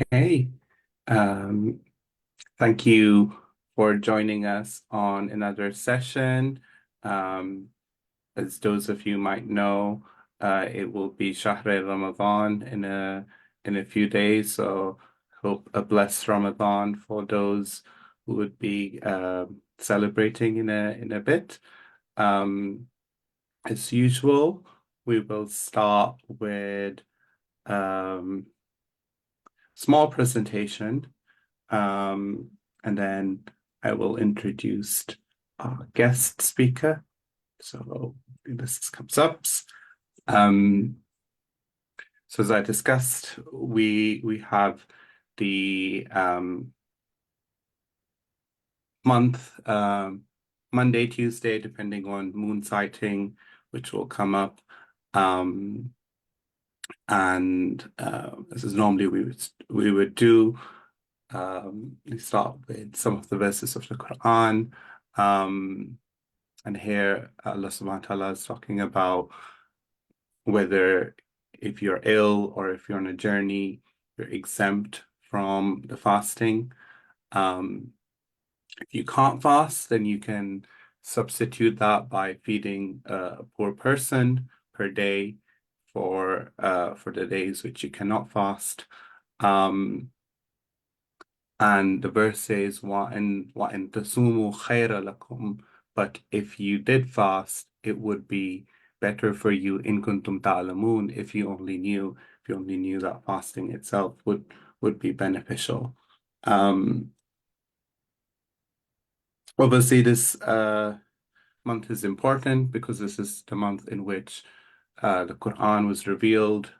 Okay. Um, Thank you for joining us on another session. Um, as those of you might know, it will be Shahr Ramadan in a few days. So hope a blessed Ramadan for those who would be celebrating in a bit. Um, as usual, we will start with um, small presentation. Um, and then I will introduce our guest speaker. So this comes up. Um, so as I discussed, we have the month Monday, Tuesday, depending on moon sighting, which will come up. Um, and this is normally we would do. We start with some of the verses of the Quran. Um, and here Allah subhanahu wa ta'ala is talking about whether if you're ill or if you're on a journey, you're exempt from the fasting. Um, if you can't fast, then you can substitute that by feeding a poor person per day for the days which you cannot fast. Um, And the verse says, وَإِن تَصُومُوا خَيْرًا لَكُمْ. But if you did fast, it would be better for you in kuntum ta'lamun if you only knew that fasting itself would be beneficial. Um, Obviously, this month is important because this is the month in which the Quran was revealed.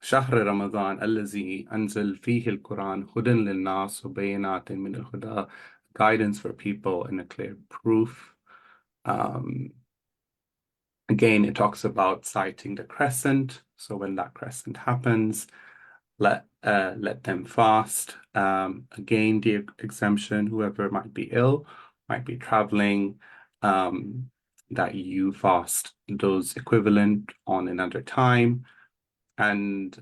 شهر رمضان الذي أنزل فيه القرآن هدى للناس وبينات من الهدى, guidance for people and a clear proof. Um, Again, it talks about sighting the crescent. So when that crescent happens, let them fast. Again, the exemption, whoever might be ill, might be traveling, that you fast those equivalent on another time. And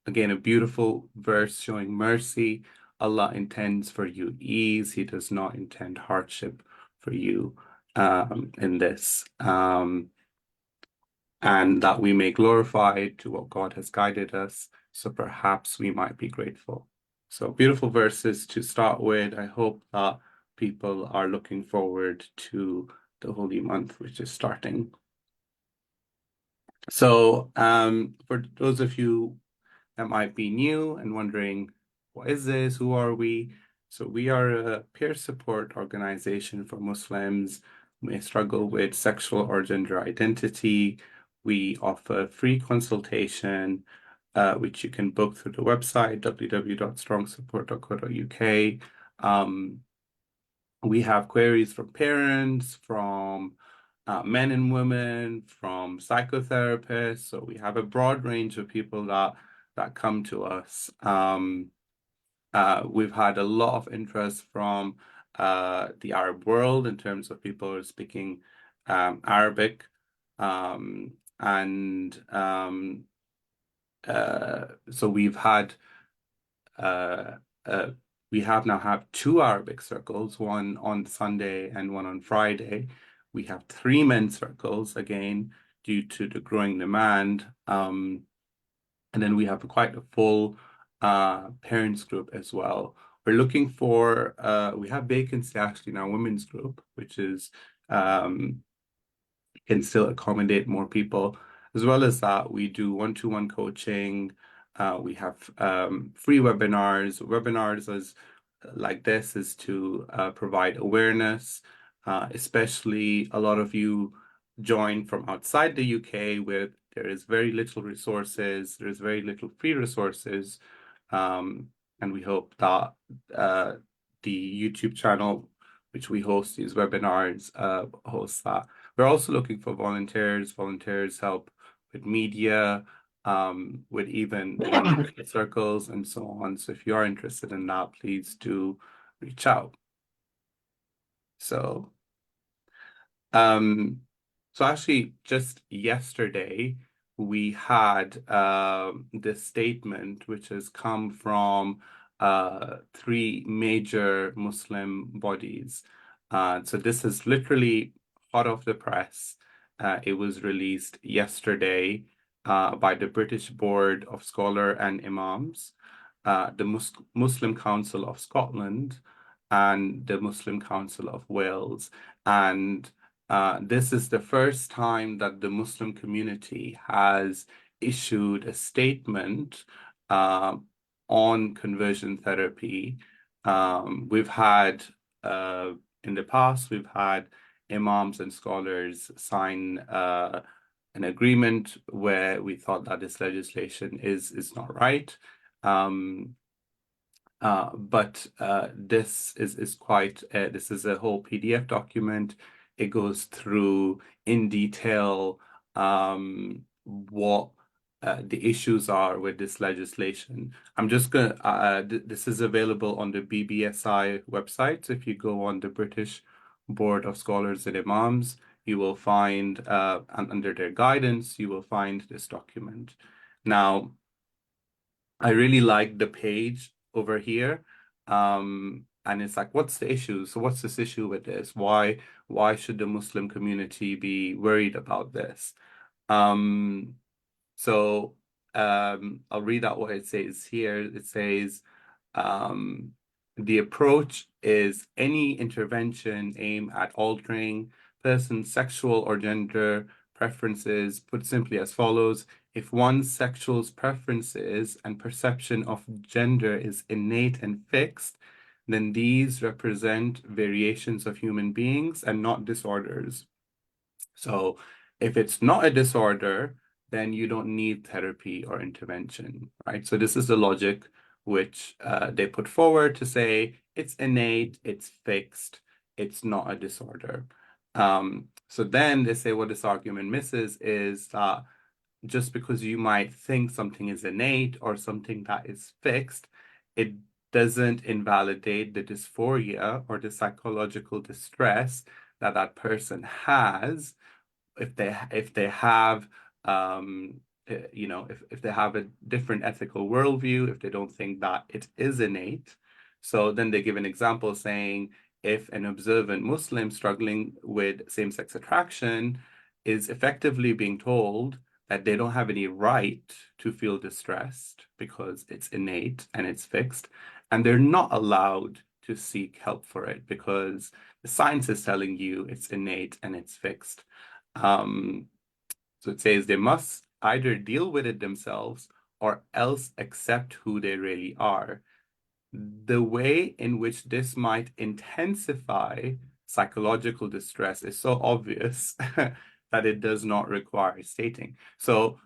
again, a beautiful verse showing mercy. Allah intends for you ease. He does not intend hardship for you in this. And that we may glorify to what God has guided us. So perhaps we might be grateful. So beautiful verses to start with. I hope that people are looking forward to the holy month, which is starting. So for those of you that might be new and wondering, what is this? Who are we? So we are a peer support organization for Muslims who may struggle with sexual or gender identity. We offer free consultation, which you can book through the website, www.strongsupport.co.uk. We have queries from parents, from men and women, from psychotherapists. So we have a broad range of people that come to us. We've had a lot of interest from the Arab world in terms of people who are speaking Arabic. And so uh, uh, we have now have two Arabic circles, one on Sunday and one on Friday. We have three men's circles, again, due to the growing demand. And then we have quite a full parents group as well. We're looking for, we have vacancy actually in our women's group, which is can still accommodate more people. As well as that, we do one-to-one coaching. We have free webinars. Webinars is like this is to provide awareness, especially a lot of you join from outside the UK where there is very little resources, there's very little free resources, and we hope that the YouTube channel, which we host these webinars, hosts that. We're also looking for volunteers. Volunteers help with media, with even running circles and so on. So if you are interested in that, please do reach out. So, um, so actually just yesterday, we had this statement which has come from three major Muslim bodies. So this is literally hot off the press. It was released yesterday by the British Board of Scholar and Imams, the Muslim Council of Scotland, and the Muslim Council of Wales. And this is the first time that the Muslim community has issued a statement uh, on conversion therapy. We've had, in the past, we've had imams and scholars sign an agreement where we thought that this legislation is not right. Um, but this is quite, this is a whole PDF document. It goes through in detail what the issues are with this legislation. I'm just gonna, this is available on the BBSI website. So if you go on the British Board of Scholars and Imams, you will find, and under their guidance, you will find this document. Now, I really like the page over here. And it's like, what's the issue? So what's this issue with this? Why should the Muslim community be worried about this? Um, so I'll read out what it says here. It says, um, the approach is any intervention aimed at altering person's sexual or gender preferences, put simply as follows. If one's sexual preferences and perception of gender is innate and fixed, then these represent variations of human beings and not disorders. So if it's not a disorder, then you don't need therapy or intervention, right? So this is the logic which they put forward to say it's innate, it's fixed, it's not a disorder. So then they say what this argument misses is that just because you might think something is innate or something that is fixed, it doesn't invalidate the dysphoria or the psychological distress that that person has if they have if they have a different ethical worldview, if they don't think that it is innate. So then they give an example saying if an observant Muslim struggling with same-sex attraction is effectively being told that they don't have any right to feel distressed because it's innate and it's fixed, and they're not allowed to seek help for it because the science is telling you it's innate and it's fixed. Um, so it says they must either deal with it themselves or else accept who they really are. The way in which this might intensify psychological distress is so obvious that it does not require stating. So,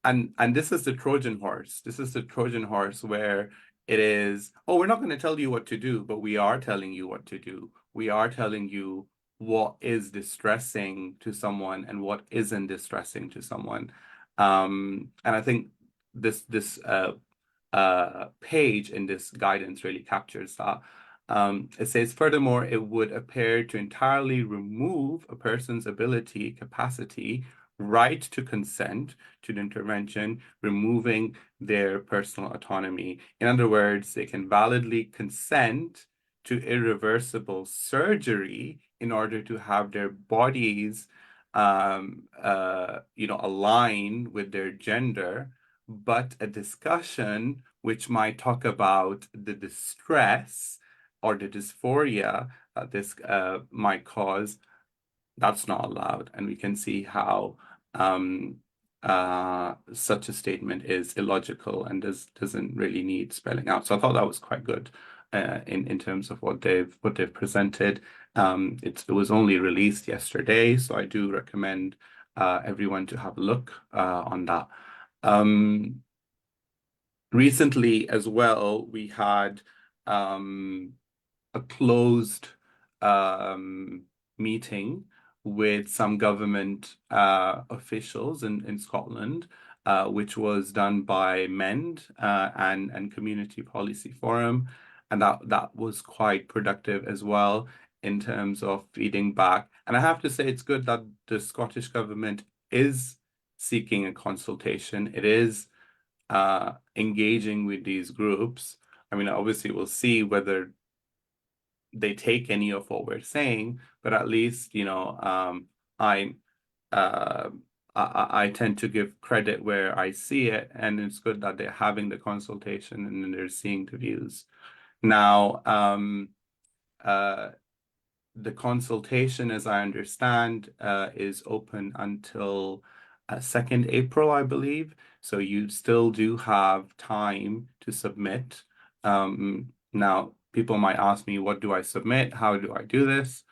and this is the Trojan horse. This is the Trojan horse where it is, oh, we're not going to tell you what to do, but we are telling you what to do. We are telling you what is distressing to someone and what isn't distressing to someone. And I think this page in this guidance really captures that. It says, furthermore, it would appear to entirely remove a person's ability, capacity, right to consent to the intervention, removing their personal autonomy. In other words, they can validly consent to irreversible surgery in order to have their bodies, align with their gender, but a discussion which might talk about the distress or the dysphoria that this might cause, that's not allowed. And we can see how such a statement is illogical and doesn't really need spelling out. So I thought that was quite good in terms of what they've presented. It was only released yesterday, so I do recommend everyone to have a look on that. Recently as well, we had a closed meeting with some government officials in Scotland, which was done by MEND and Community Policy Forum, and that was quite productive as well in terms of feeding back. And I have to say, it's good that the Scottish government is seeking a consultation. It is engaging with these groups. I mean, obviously, we'll see whether they take any of what we're saying, but at least, I uh, I tend to give credit where I see it, and it's good that they're having the consultation and then they're seeing the views. Now, uh, the consultation, as I understand, is open until 2nd April, I believe. So you still do have time to submit. Now, people might ask me, what do I submit? How do I do this?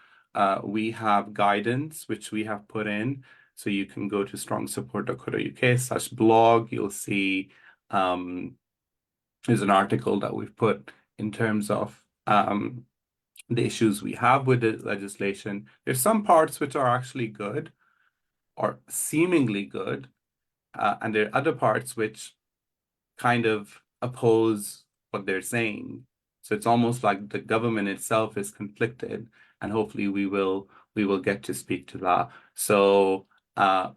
We have guidance, which we have put in. So you can go to strongsupport.co.uk/blog. You'll see there's an article that we've put in terms of the issues we have with the legislation. There's some parts which are actually good or seemingly good, and there are other parts which kind of oppose what they're saying. So it's almost like the government itself is conflicted, and hopefully we will get to speak to that. So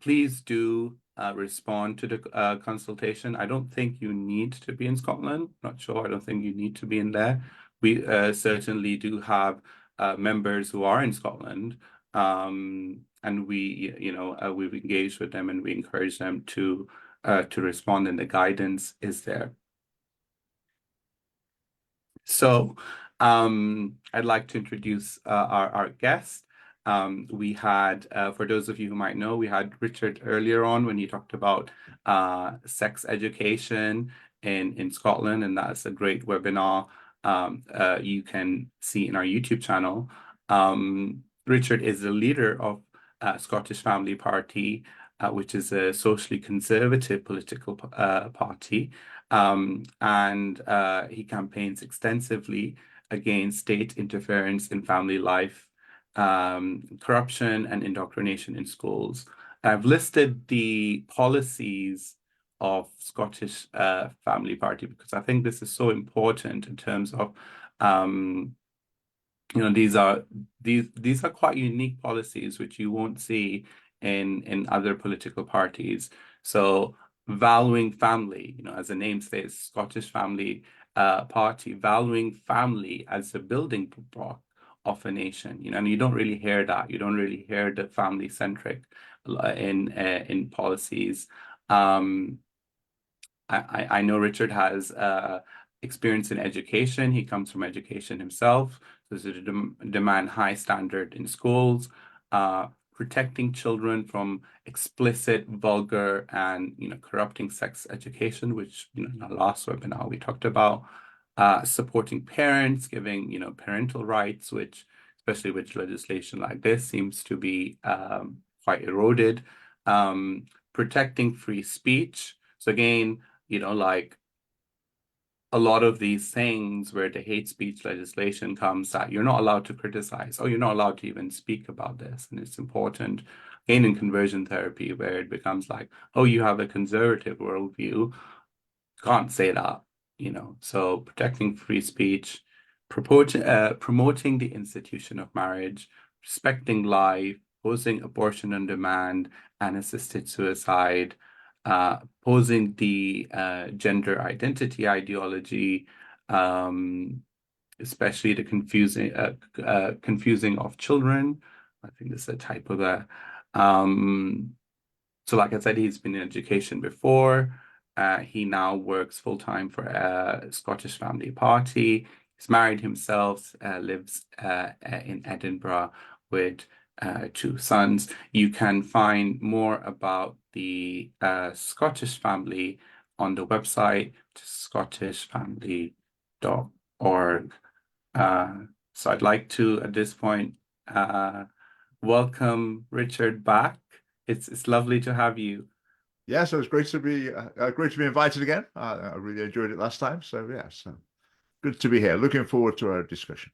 please do respond to the consultation. I don't think you need to be in Scotland. Not sure. I don't think you need to be in there. We certainly do have members who are in Scotland, and we've engaged with them and we encourage them to respond, and the guidance is there. So I'd like to introduce our guest. We had, for those of you who might know, we had Richard earlier on when he talked about sex education in Scotland, and that's a great webinar you can see in our YouTube channel. Richard is the leader of Scottish Family Party, which is a socially conservative political party. And he campaigns extensively against state interference in family life, corruption, and indoctrination in schools. I've listed the policies of Scottish Family Party because I think this is so important in terms of these are quite unique policies which you won't see in other political parties. So valuing family, as the name says, Scottish Family Party, valuing family as a building block of a nation. And you don't really hear that. You don't really hear the family centric in policies. I know Richard has experience in education. He comes from education himself. So to demand high standard in schools, protecting children from explicit, vulgar, and corrupting sex education, which in our last webinar we talked about. Supporting parents, giving parental rights, which especially with legislation like this seems to be quite eroded. Protecting free speech. So again, like a lot of these things where the hate speech legislation comes that you're not allowed to criticize or you're not allowed to even speak about this. And it's important, again, in conversion therapy, where it becomes like, oh, you have a conservative worldview. Can't say that, So protecting free speech, promoting the institution of marriage, respecting life, opposing abortion on demand and assisted suicide, opposing the gender identity ideology, especially the confusing of children. I think there's a typo there. So like I said, he's been in education before. He now works full-time for Scottish Family Party. He's married himself, lives in Edinburgh with 2 sons. You can find more about the Scottish family on the website, scottishfamily.org. So I'd like to, at this point, welcome Richard back. It's lovely to have you. Yeah, so it's great to be invited again. I really enjoyed it last time. So yeah, so good to be here. Looking forward to our discussion.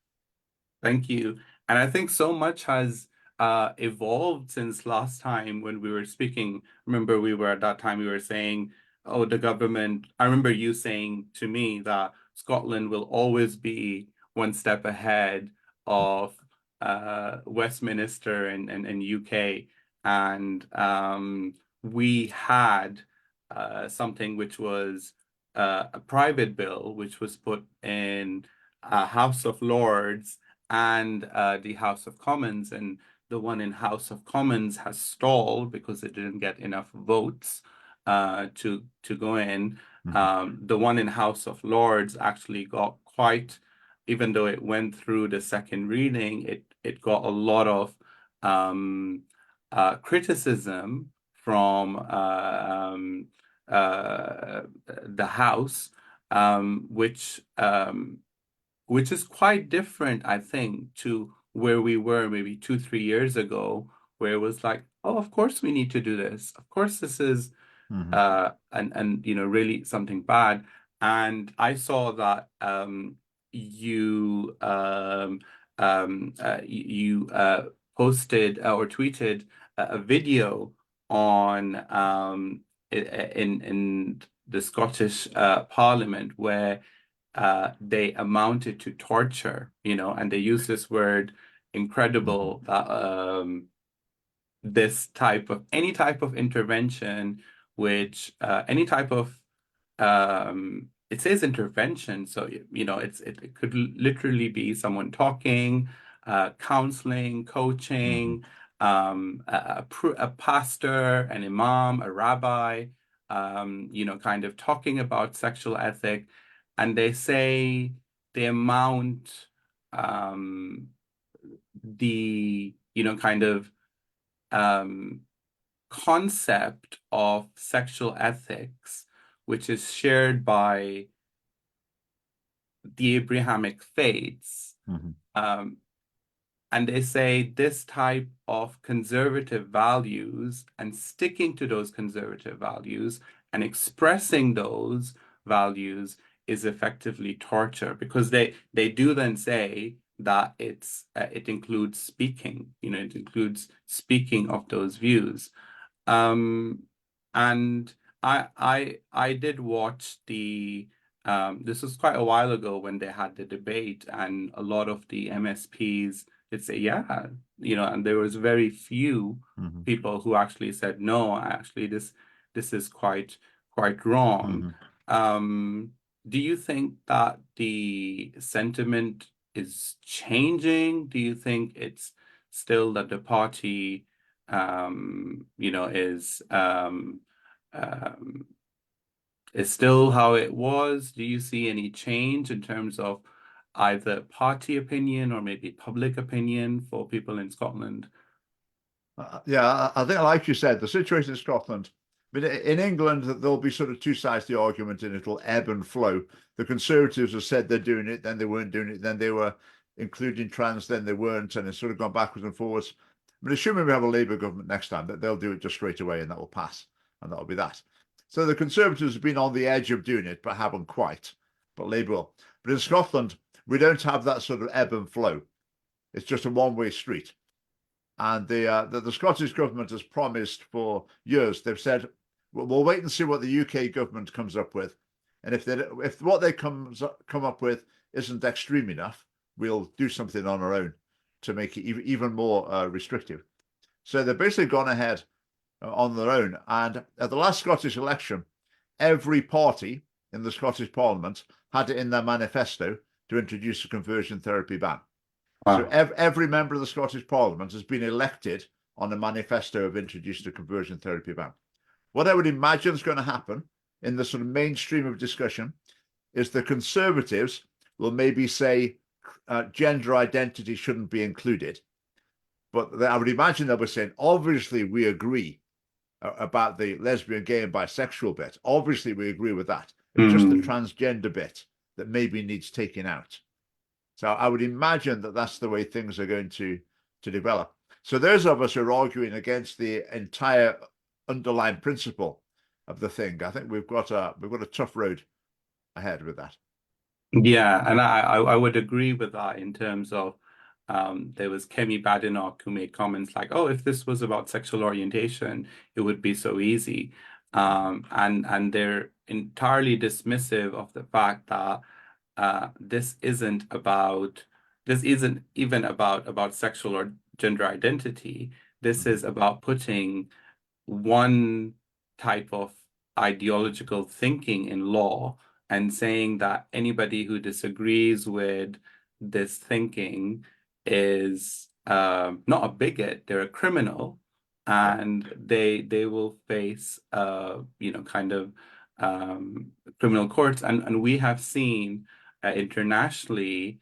Thank you. And I think so much has evolved since last time when we were speaking. Remember, at that time we were saying, oh, the government. I remember you saying to me that Scotland will always be one step ahead of Westminster and UK. And we had something which was a private bill, which was put in House of Lords and the House of Commons, and the one in House of Commons has stalled because it didn't get enough votes to go in. Mhm. The one in House of Lords actually got quite, even though it went through the second reading, it got a lot of criticism from the House, um, which um, which is quite different, I think, to where we were maybe 2, 3 years ago, where it was like, oh, of course we need to do this. Of course, this is Mhm. and really something bad. And I saw that you you posted or tweeted a video on in the Scottish Parliament where they amounted to torture, and they use this word Mhm. incredible that this type of any type of intervention, which any type of it says intervention, so it could literally be someone talking, counseling, Mhm. coaching, a pastor, an imam, a rabbi, kind of talking about sexual ethic, and they say the amount, um, the kind of um, concept of sexual ethics, which is shared by the Abrahamic faiths. Mhm. Um, and they say this type of conservative values and sticking to those conservative values and expressing those values is effectively torture because they do then say that it includes speaking, it includes speaking of those views. Um, and I did watch this was quite a while ago when they had the debate, and a lot of the MSPs did say, yeah, and there was very few Mhm. people who actually said, no, actually this is quite wrong. Mhm. Um, do you think that the sentiment is changing? Do you think it's still that the party um, is still how it was? Do you see any change in terms of either party opinion or maybe public opinion for people in Scotland? Yeah, I think, like you said, the situation in Scotland, but in England, there'll be sort of two sides to the argument and it'll ebb and flow. The Conservatives have said they're doing it, then they weren't doing it, then they were including trans, then they weren't, and it's sort of gone backwards and forwards. But assuming we have a Labour government next time, that they'll do it just straight away and that will pass, and that'll be that. So the Conservatives have been on the edge of doing it, but haven't quite. But Labour will. But in Scotland, we don't have that sort of ebb and flow. It's just a one-way street. And the Scottish government has promised for years. They've said, we'll wait and see what the UK government comes up with, and if what they come up with isn't extreme enough, we'll do something on our own to make it even more restrictive. So they've basically gone ahead on their own. And at the last Scottish election, every party in the Scottish Parliament had it in their manifesto to introduce a conversion therapy ban. So Wow. every member of the Scottish Parliament has been elected on a manifesto of introduced a conversion therapy ban. What I would imagine is going to happen in the sort of mainstream of discussion is the Conservatives will maybe say gender identity shouldn't be included. But I would imagine they'll be saying, obviously, we agree about the lesbian, gay, and bisexual bit. Obviously, we agree with that. It's just the Hmm. transgender bit that maybe needs taking out. So I would imagine that that's the way things are going to develop. So those of us who are arguing against the entire underlying principle of the thing, I think we've got a tough road ahead with that. Yeah, and I would agree with that in terms of there was Kemi Badenoch who made comments like, "Oh, if this was about sexual orientation, it would be so easy," and they're entirely dismissive of the fact that this isn't even about sexual or gender identity. This Mhm. is about putting one type of ideological thinking in law and saying that anybody who disagrees with this thinking is not a bigot, they're a criminal, Yeah. and they will face kind of criminal courts. And we have seen internationally,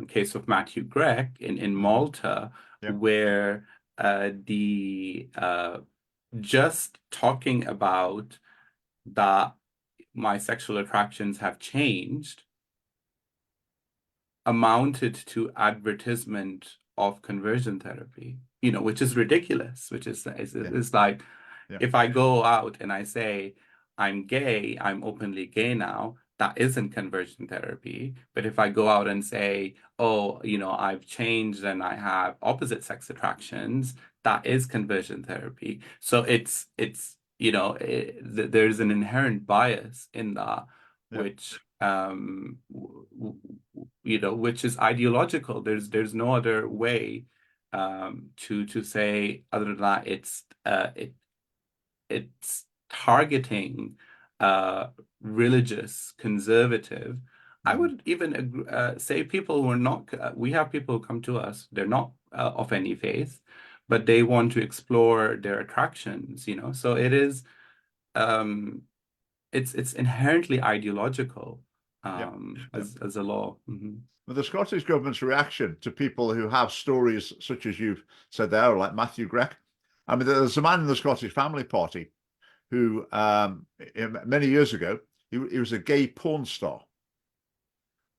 case of Matthew Gregg in Hmm. Malta, Yeah. where the just talking about that my sexual attractions have changed amounted to advertisement of conversion therapy, which is ridiculous, which Yeah. is like, Yeah. if I go out and I say I'm gay, I'm openly gay now, that isn't conversion therapy. But if I go out and say, oh, I've changed and I have opposite sex attractions, that is conversion therapy. So there's an inherent bias in that, Yeah. which which is ideological. There's no other way to say other than that. It's targeting religious, conservative. I Hmm. would even say people who are not. We have people who come to us. They're not of any faith, but they want to explore their attractions. So it is. Um, it's inherently ideological Yeah. Yeah. as a law. Hmm. But the Scottish government's reaction to people who have stories such as you've said there, like Matthew Gregg. I mean, there's a man in the Scottish Family Party who, many years ago, he was a gay porn star,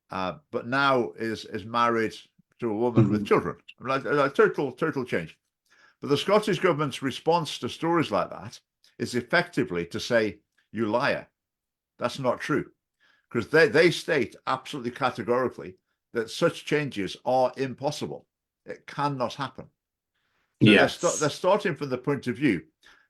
but now is married to a woman with Hmm. children. Like total change. But the Scottish government's response to stories like that is effectively to say, "You liar, that's not true," because they state absolutely categorically that such changes are impossible. It cannot happen. So they're Yes. starting from the point of view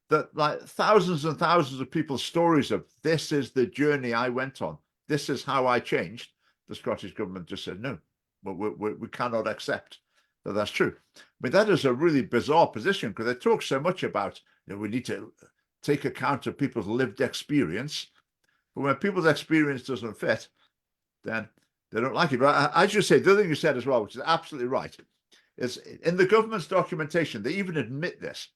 that, like, thousands and thousands of people's stories of this is the journey I went on, this is how I changed. The Scottish government just said no, but we cannot accept that that's true. I mean, that is a really bizarre position because they talk so much about, we need to take account of people's lived experience, but when people's experience doesn't fit, then they don't like it. But I should say, the other thing you said as well, which is absolutely right, is in the government's documentation, they even admit this.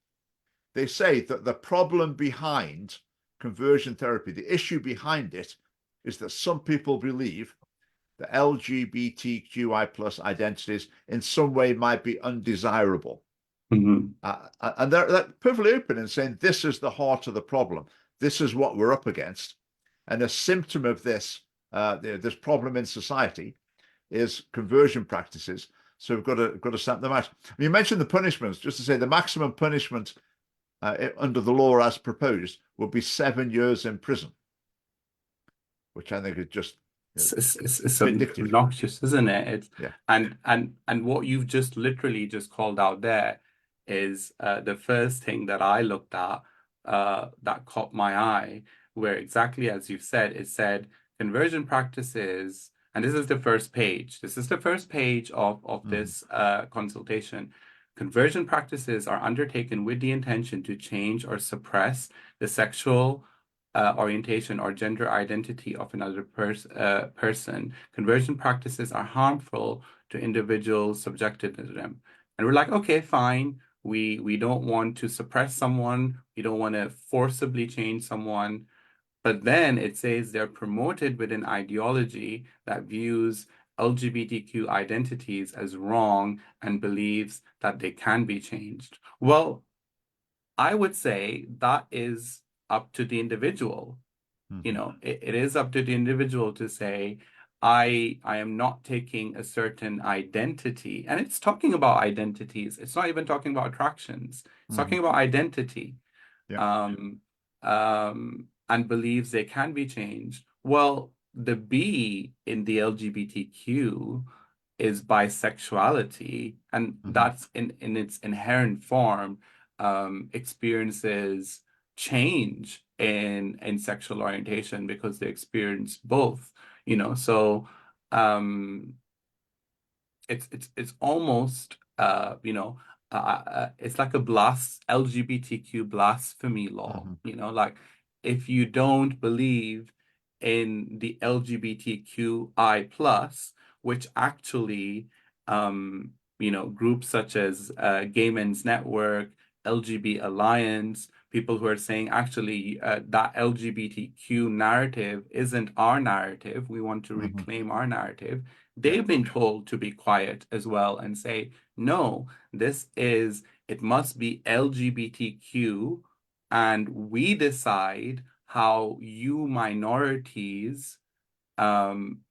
They say that the problem behind conversion therapy, the issue behind it, is that some people believe that LGBTQI plus identities in some way might be undesirable. Hmm. And they're perfectly open in saying this is the heart of the problem. This is what we're up against. And a symptom of this problem in society is conversion practices. So we've got to stamp them out. You mentioned the punishments. Just to say, the maximum punishment under the law as proposed would be 7 years in prison, which I think is just It's vindictive. obnoxious, isn't it? Yeah. And what you've just literally just called out there is the first thing that I looked at that caught my eye, where exactly as you said, it said conversion practices, and this is the first page. This is the first page of Mm-hmm. this consultation. Conversion practices are undertaken with the intention to change or suppress the sexual orientation or gender identity of another person. Conversion practices are harmful to individuals subjected to them. And we're like, okay, fine. We don't want to suppress someone. We don't want to forcibly change someone. But then it says they're promoted with an ideology that views LGBTQ identities as wrong and believes that they can be changed. Well, I would say that is up to the individual. Mm-hmm. It is up to the individual to say, I am not taking a certain identity. And it's talking about identities. It's not even talking about attractions. It's Mm-hmm. talking about identity. Yeah. Um, and believes they can be changed. Well, the B in the LGBTQ is bisexuality, and Mm-hmm. that's in its inherent form experiences change in sexual orientation because they experience both, so um it's almost it's like a LGBTQ blasphemy law, Mhm. like if you don't believe in the LGBTQI+, which actually, groups such as Gay Men's Network, LGB Alliance, people who are saying actually that LGBTQ narrative isn't our narrative. We want to Mhm. reclaim our narrative. Yeah. They've been told to be quiet as well and say, no, it must be LGBTQ, and we decide how you minorities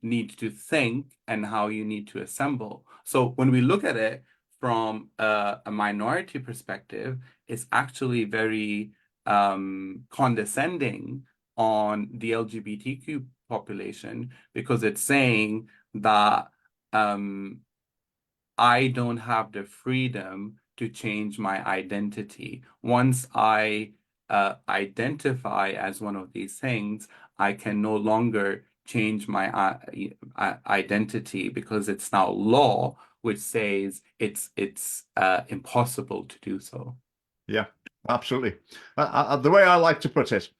need to think and how you need to assemble. So when we look at it from a minority perspective, it's actually very condescending on the LGBTQ population because it's saying that um, I don't have the freedom to change my identity. Once I identify as one of these things, I can no longer change my identity because it's now law, which says it's impossible to do so. Yeah, absolutely. The way I like to put it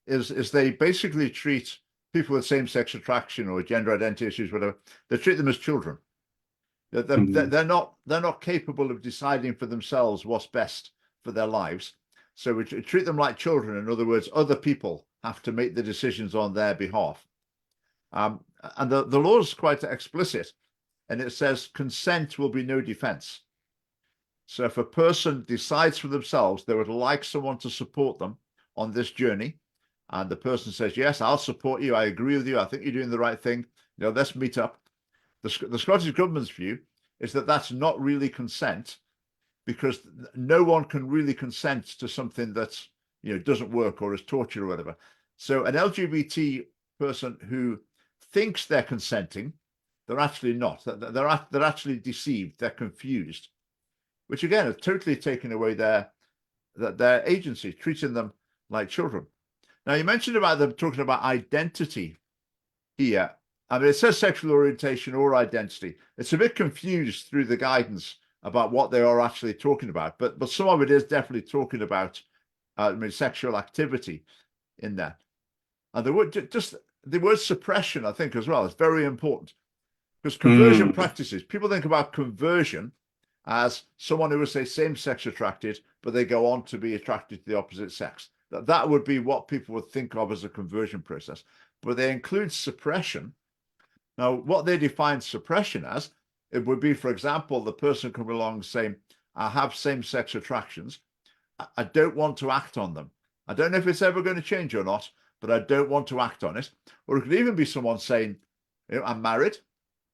is they basically treat people with same-sex attraction or gender identity issues, whatever, they treat them as children. Mhm. They're not capable of deciding for themselves what's best for their lives. So we treat them like children. In other words, other people have to make the decisions on their behalf. And the law is quite explicit, and it says consent will be no defense. So if a person decides for themselves they would like someone to support them on this journey, and the person says, yes, I'll support you, I agree with you, I think you're doing the right thing, let's meet up. The Scottish government's view is that that's not really consent because no one can really consent to something that doesn't work or is torture or whatever. So an LGBT person who thinks they're consenting, they're actually not. They're actually deceived. They're confused, which again have totally taken away their agency, treating them like children. Now you mentioned about them talking about identity here. I mean, it says sexual orientation or identity. It's a bit confused through the guidance about what they are actually talking about, but some of it is definitely talking about sexual activity in there. And the word just the word suppression, I think, as well, is very important because conversion Mm. practices. People think about conversion as someone who is, say, same-sex attracted, but they go on to be attracted to the opposite sex. That would be what people would think of as a conversion process. But they include suppression. Now, what they define suppression as, it would be, for example, the person coming along saying, I have same-sex attractions. I don't want to act on them. I don't know if it's ever going to change or not, but I don't want to act on it. Or it could even be someone saying, I'm married,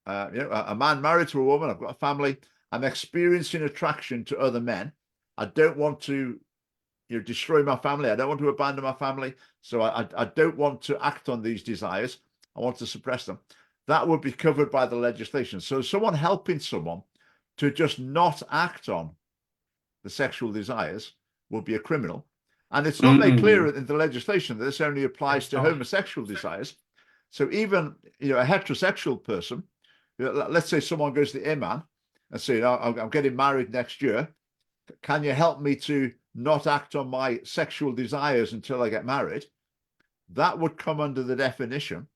a man married to a woman, I've got a family, I'm experiencing attraction to other men. I don't want to destroy my family. I don't want to abandon my family. So I don't want to act on these desires. I want to suppress them. That would be covered by the legislation. So someone helping someone to just not act on the sexual desires would be a criminal. And it's not made clear Mm. in the legislation that this only applies It's to not. homosexual desires. So even a heterosexual person, let's say someone goes to the imam and say, I'm getting married next year. Can you help me to not act on my sexual desires until I get married? That would come under the definition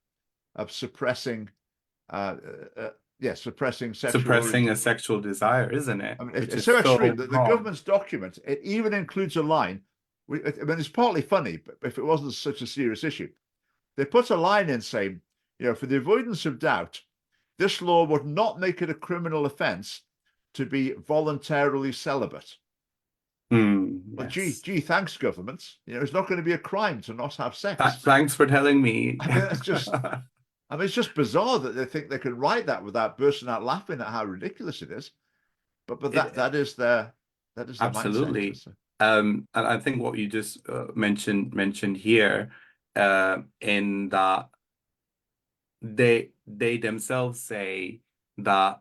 of suppressing, uh, uh, suppressing sexual Suppressing a orientation. sexual desire, isn't it? I mean, Which it's is so extreme so that the wrong. government's document, it even includes a line. I mean, it's partly funny, but if it wasn't such a serious issue, they put a line in saying, for the avoidance of doubt, this law would not make it a criminal offence to be voluntarily celibate. Well, Yes. thanks, government. It's not going to be a crime to not have sex. Thanks for telling me. I mean, it's just bizarre that they think they can write that without bursting out laughing at how ridiculous it is. But that It, that is their mindset. absolutely. And I think what you just mentioned here, in that they themselves say that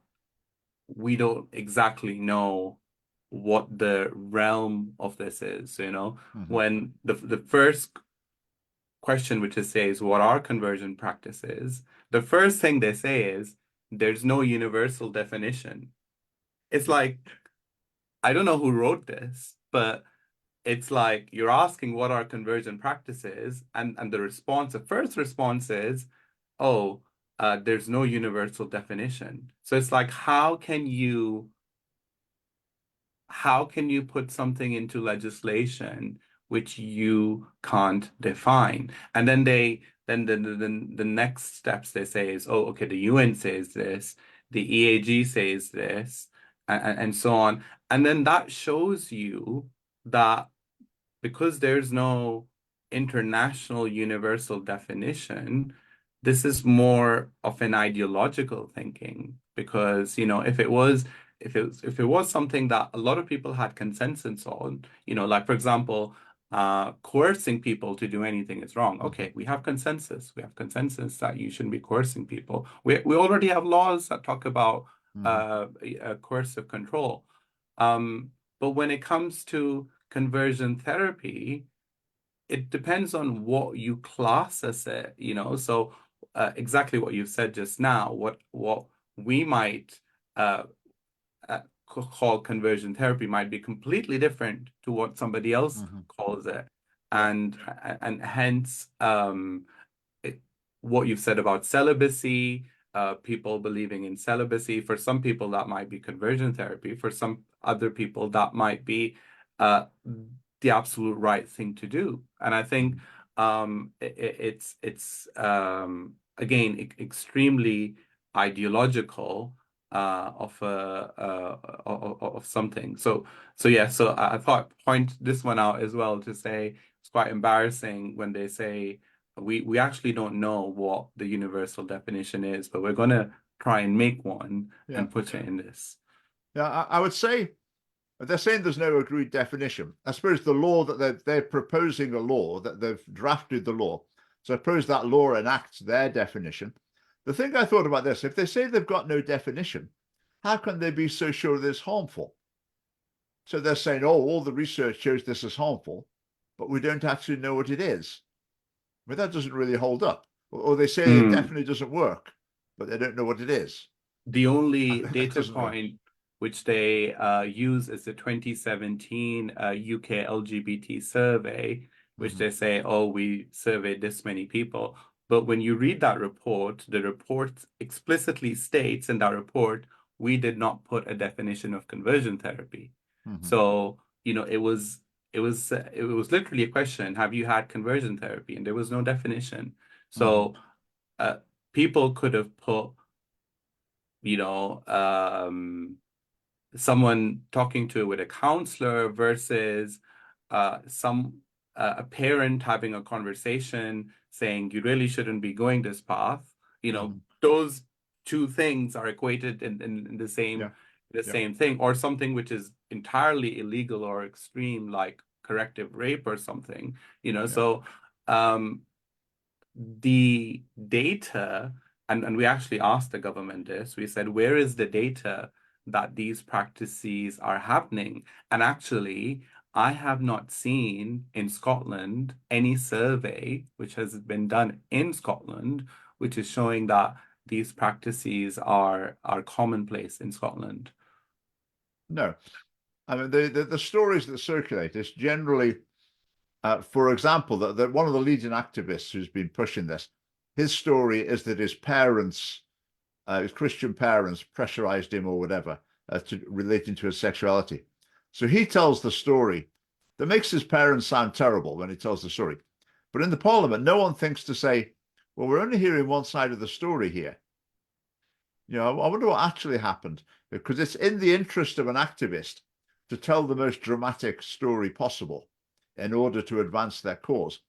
we don't exactly know what the realm of this is, Mhm. when the first question which is says what are conversion practices, the first thing they say is there's no universal definition. It's Yeah. like I don't know who wrote this, but it's like you're asking what are conversion practices, and the response, the first response is, oh, there's no universal definition. So it's like, how can you put something into legislation which you can't define? And then the next steps they say is, oh, okay, the UN says this, the EAG says this, and so on. And then that shows you that because there's no international universal definition, this is more of an ideological thinking. Because, if it was something that a lot of people had consensus on, like for example, coercing people to do anything is wrong. Okay, we have consensus. We have consensus that you shouldn't be coercing people. We already have laws that talk about Hmm. coercive control. But when it comes to conversion therapy, it depends on what you class as it. So exactly what you said just now, what we might uh, call conversion therapy might be completely different to what somebody else Hmm. calls it, Yeah. and hence it, what you've said about celibacy, people believing in celibacy. For some people, that might be conversion therapy. For some other people, that might be uh, the absolute right thing to do. And I think Hmm. it's again extremely ideological of something. So yeah. So I thought point this one out as well to say it's quite embarrassing when they say we actually don't know what the universal definition is, but we're gonna try and make one Yeah. and put it in this. Yeah. I would say they're saying there's no agreed definition. I suppose the law that they're proposing a law that they've drafted the law. So I suppose that law enacts their definition. The thing I thought about this, if they say they've got no definition, how can they be so sure that it's harmful? So they're saying, oh, all the research shows this is harmful, but we don't actually know what it is. But that doesn't really hold up. Or they say it Hmm. definitely doesn't work, but they don't know what it is. The only That data doesn't really. point which they use is the 2017 UK LGBT survey, which Hmm. they say, oh, we surveyed this many people. But when you read that report, the report explicitly states in that report, we did not put a definition of conversion therapy. Hmm. So, it was literally a question, have you had conversion therapy? And there was no definition. Hmm. So, uh, people could have put you know, someone talking to with a counselor versus some a parent having a conversation saying you really shouldn't be going this path. Hmm. Those two things are equated in Yeah. the Yeah. same thing, or something which is entirely illegal or extreme, like corrective rape or something. Yeah. So um, the data, and we actually asked the government this, we said, where is the data that these practices are happening? And actually, I have not seen in Scotland any survey which has been done in Scotland, which is showing that these practices are commonplace in Scotland. No. I mean, the stories that circulate is generally, for example, that one of the leading activists who's been pushing this, his story is that his parents, his Christian parents, pressurized him or whatever relating to his sexuality. So he tells the story that makes his parents sound terrible when he tells the story. But in the parliament, no one thinks to say, well, we're only hearing one side of the story here. I wonder what actually happened, because it's in the interest of an activist to tell the most dramatic story possible in order to advance their cause.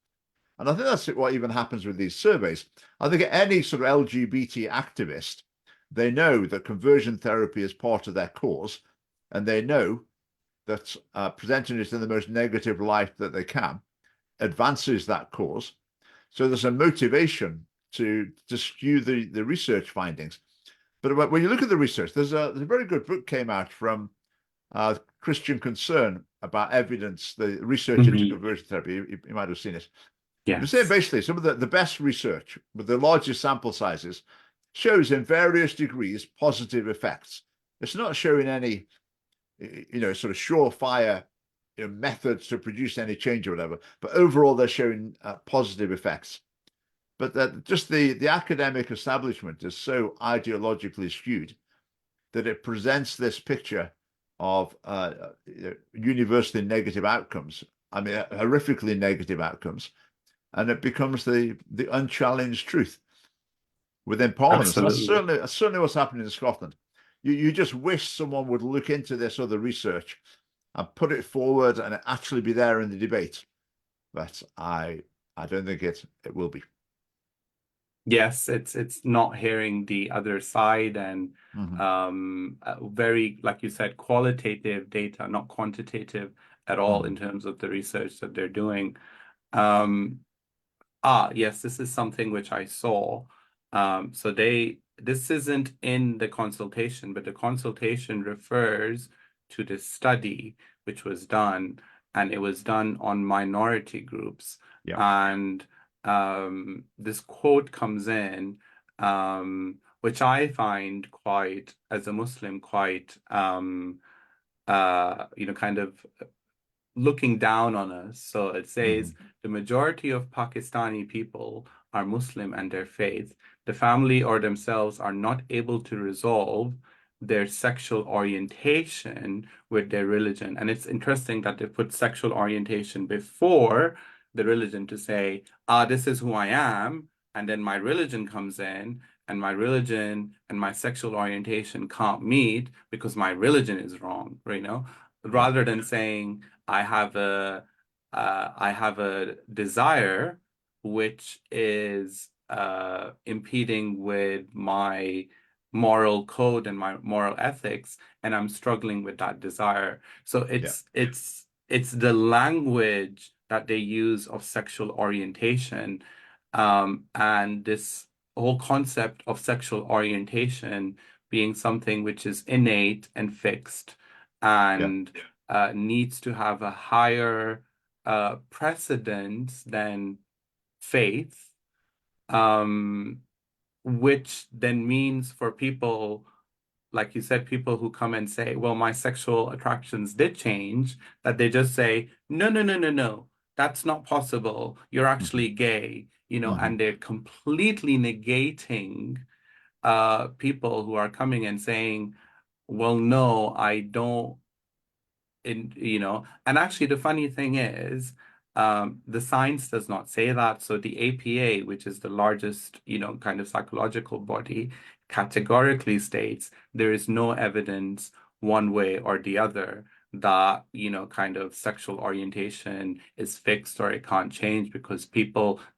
And I think that's what even happens with these surveys. I think any sort of LGBT activist, they know that conversion therapy is part of their cause, and they know that presenting it in the most negative light that they can advances that cause. So there's a motivation to skew the research findings. But when you look at the research, there's a very good book came out from Christian Concern about evidence, the research into Mhm. conversion therapy. You might have seen it. You're saying Yes. basically some of the best research with the largest sample sizes shows in various degrees positive effects. It's not showing any sort of surefire methods to produce any change or whatever. But overall, they're showing positive effects. But just the academic establishment is so ideologically skewed that it presents this picture of universally negative outcomes. I mean, horrifically negative outcomes, and it becomes the unchallenged truth within Parliament. So Absolutely. that's certainly what's happening in Scotland. You just wish someone would look into this other research and put it forward and actually be there in the debate. But I don't think it will be. Yes, it's not hearing the other side and Hmm. very, like you said, qualitative data, not quantitative at all in Hmm. terms of the research that they're doing. Um, yes, this is something which I saw. So this isn't in the consultation, but the consultation refers to the study which was done, and it was done on minority groups. Yeah. And this quote comes in, which I find quite, as a Muslim, quite, kind of looking down on us. So it says Hmm. the majority of Pakistani people are Muslim and their faith. The family or themselves are not able to resolve their sexual orientation with their religion. And it's interesting that they put sexual orientation before the religion to say, this is who I am. And then my religion comes in, and my religion and my sexual orientation can't meet because my religion is wrong, Yeah. rather than saying, I have a desire which is impeding with my moral code and my moral ethics, and I'm struggling with that desire. So Yeah. it's the language that they use of sexual orientation, and this whole concept of sexual orientation being something which is innate and fixed Yeah. and needs to have a higher precedence than faith, um, which then means for people, like you said, people who come and say, well, my sexual attractions did change, that they just say, no, no, no, no, no, that's not possible. You're Hmm. actually gay, Hmm. and they're completely negating people who are coming and saying, well, no, I don't and actually the funny thing is, the science does not say that. So the APA, which is the largest, kind of psychological body, categorically states there is no evidence one way or the other that, kind of sexual orientation is fixed or it can't change because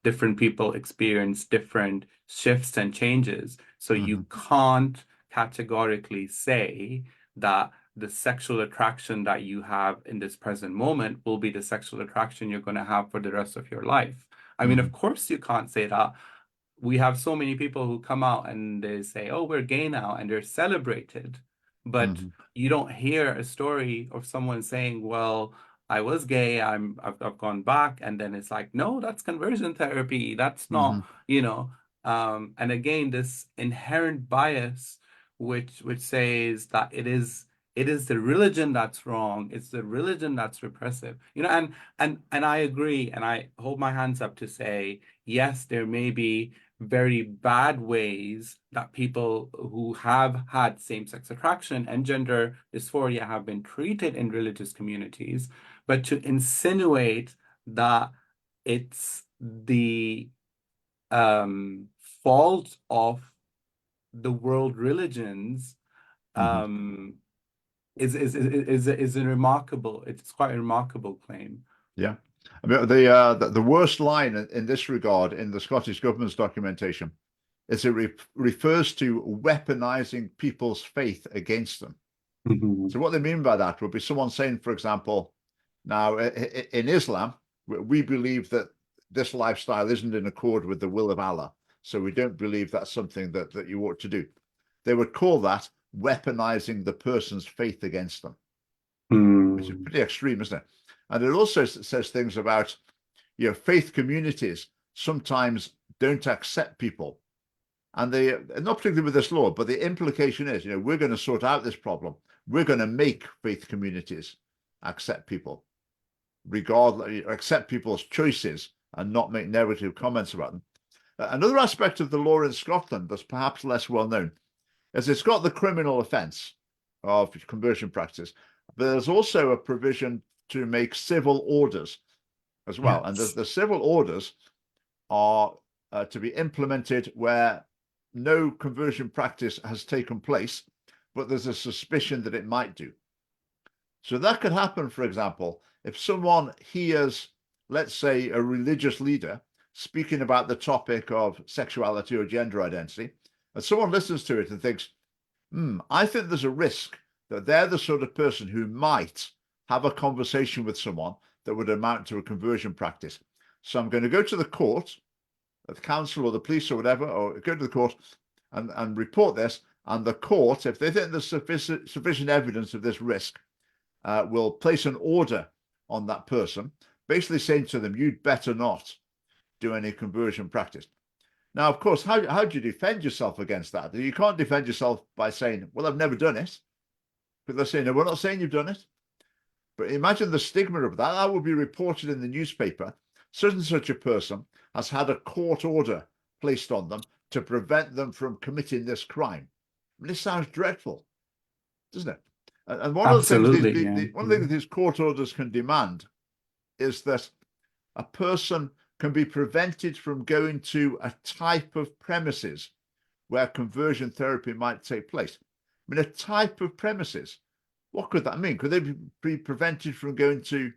different people experience different shifts and changes. So you Hmm. can't categorically say that the sexual attraction that you have in this present moment will be the sexual attraction you're going to have for the rest of your life. I mean, of Hmm. course you can't say that. We have so many people who come out and they say, "Oh, we're gay now," and they're celebrated. But Hmm. you don't hear a story of someone saying, "Well, I was gay, I've gone back," and then it's like, "No, that's conversion therapy. That's not, Hmm. you know." And again, this inherent bias, which says that it is the religion that's wrong. It's the religion that's repressive. And I agree, and I hold my hands up to say, yes, there may be very bad ways that people who have had same-sex attraction and gender dysphoria have been treated in religious communities, but to insinuate that it's the um, fault of the world religions Hmm. um, is a remarkable. It's quite a remarkable claim. Yeah. I mean, the worst line in this regard in the Scottish government's documentation is it refers to weaponizing people's faith against them. Mhm. So what they mean by that would be someone saying, for example, now in Islam, we believe that this lifestyle isn't in accord with the will of Allah. So we don't believe that's something that you ought to do. They would call that weaponizing the person's faith against them, which is Mm. pretty extreme, isn't it? And it also says things about, faith communities sometimes don't accept people. And they, not particularly with this law, but the implication is, we're going to sort out this problem. we're going to make faith communities accept people, regardless, accept people's choices and not make negative comments about them. Another aspect of the law in Scotland that's perhaps less well known is it's got the criminal offence of conversion practice, but there's also a provision to make civil orders as well. And Yes. the civil orders are to be implemented where no conversion practice has taken place, but there's a suspicion that it might do. So that could happen, for example, if someone hears, let's say, a religious leader speaking about the topic of sexuality or gender identity, and someone listens to it and thinks, I think there's a risk that they're the sort of person who might have a conversation with someone that would amount to a conversion practice. So I'm going to go to the court, the council or the police or whatever, or go to the court and report this. And the court, if they think there's sufficient evidence of this risk, will place an order on that person, basically saying to them, you'd better not do any conversion practice. Now, of course, how do you defend yourself against that? You can't defend yourself by saying, well, I've never done it. But they're saying, no, we're not saying you've done it. But imagine the stigma of that. That would be reported in the newspaper. Such and such a person has had a court order placed on them to prevent them from committing this crime. I mean, this sounds dreadful, doesn't it? And one of the things Absolutely. Yeah. one of the things these court orders can demand is that a person can be prevented from going to a type of premises where conversion therapy might take place. I mean, a type of premises, what could that mean? Could they be prevented from going to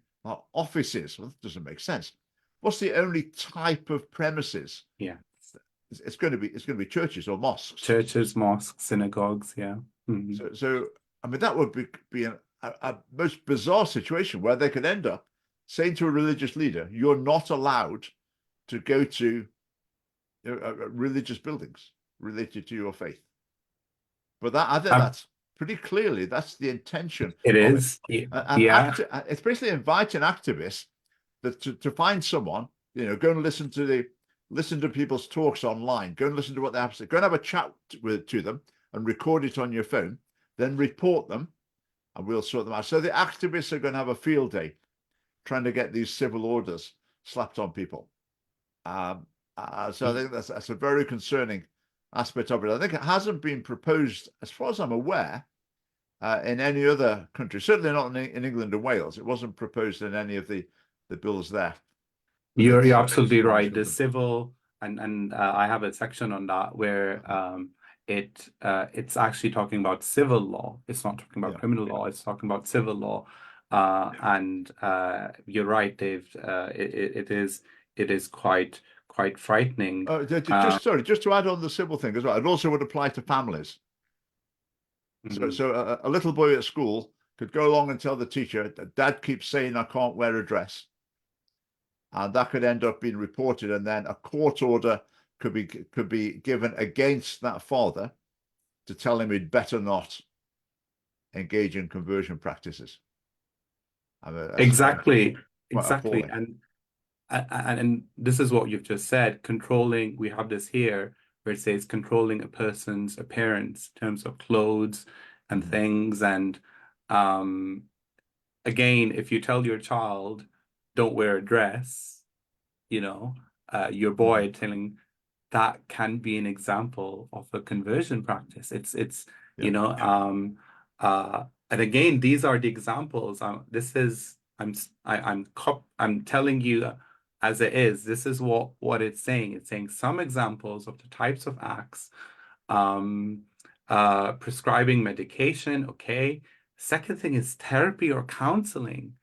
offices? Well, that doesn't make sense. What's the only type of premises? Yeah. It's going to be churches or mosques. Churches, mosques, synagogues. Yeah. Mm-hmm. So I mean, that would be a most bizarre situation where they could end up saying to a religious leader, you're not allowed to go to religious buildings related to your faith. But that, I think that's pretty clearly, that's the intention. It is. Yeah. It's basically inviting activists to find someone, go and listen to people's talks online, go and listen to what they have to say, go and have a chat to them and record it on your phone, then report them, and we'll sort them out. So the activists are going to have a field day trying to get these civil orders slapped on people. So I think that's a very concerning aspect of it. I think it hasn't been proposed, as far as I'm aware, in any other country. Certainly not in England and Wales. It wasn't proposed in any of the bills there. You're absolutely right. The civil and I have a section on that where it's actually talking about civil law. It's not talking about criminal law. It's talking about civil law. And you're right, Dave. It is quite frightening. Just to add on the civil thing as well, it also would apply to families. Mm-hmm. So a little boy at school could go along and tell the teacher that dad keeps saying I can't wear a dress, and that could end up being reported, and then a court order could be given against that father to tell him he'd better not engage in conversion practices. Exactly. And this is what you've just said. Controlling, we have this here where it says controlling a person's appearance in terms of clothes and things. And again, if you tell your child, don't wear a dress, your boy telling that can be an example of a conversion practice. And again, these are the examples. I'm telling you as it is. This is what it's saying. It's saying some examples of the types of acts, prescribing medication. Okay. Second thing is therapy or counseling.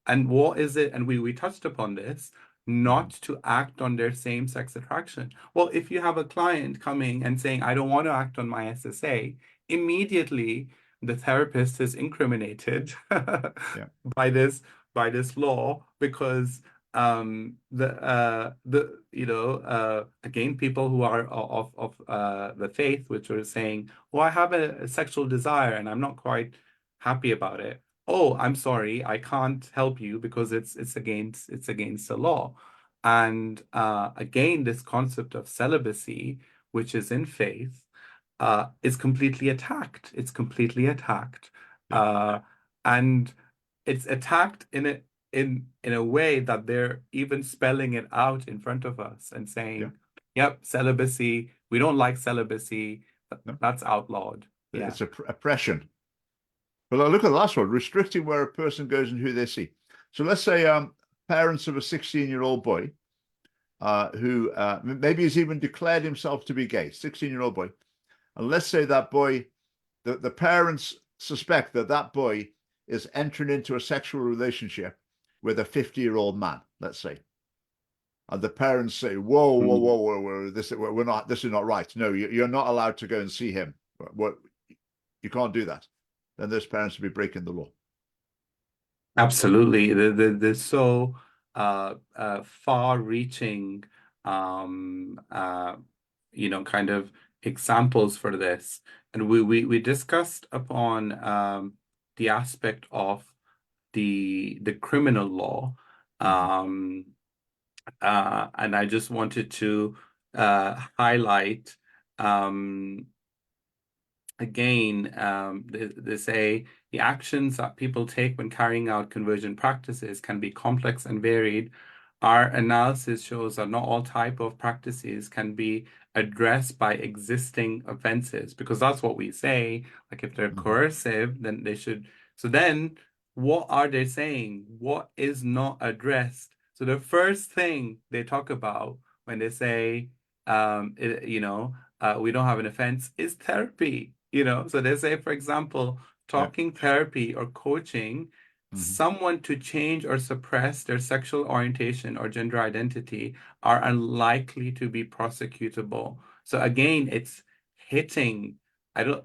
And what is it? And we touched upon this, not to act on their same-sex attraction. Well, if you have a client coming and saying, I don't want to act on my SSA, immediately the therapist is incriminated by this law, because again, people who are of the faith, which are saying, well, I have a sexual desire and I'm not quite happy about it. Oh, I'm sorry, I can't help you because it's against the law. And again, this concept of celibacy, which is in faith, is completely attacked. It's completely attacked. Uh, and it's attacked in a way that they're even spelling it out in front of us and Yeah. saying, "Yep, celibacy. We don't like celibacy. No, That's outlawed." Yeah. it's oppression. But look at the last one, restricting where a person goes and who they see. So let's say parents of a 16-year-old boy who maybe has even declared himself to be gay, 16-year-old boy. And let's say that boy, the parents suspect that that boy is entering into a sexual relationship with a 50-year-old man, let's say. And the parents say, whoa, whoa, Mm. whoa, whoa, whoa, this is not right. No, you're not allowed to go and see him. What, you can't do that. Then those parents will be breaking the law. Absolutely. The so far-reaching um uh kind of examples for this. And we discussed upon the aspect of the criminal law. Mm-hmm. Um and I just wanted to highlight um again, they say the actions that people take when carrying out conversion practices can be complex and varied. Our analysis shows that not all type of practices can be addressed by existing offenses, because that's what we say. Like if they're Mm-hmm. coercive, then they should. So then, what are they saying? What is not addressed? So the first thing they talk about when they say, we don't have an offense is therapy, So they say, for example, Yeah. talking therapy or coaching Mm-hmm. someone to change or suppress their sexual orientation or gender identity are unlikely to be prosecutable. So again, it's hitting, I don't,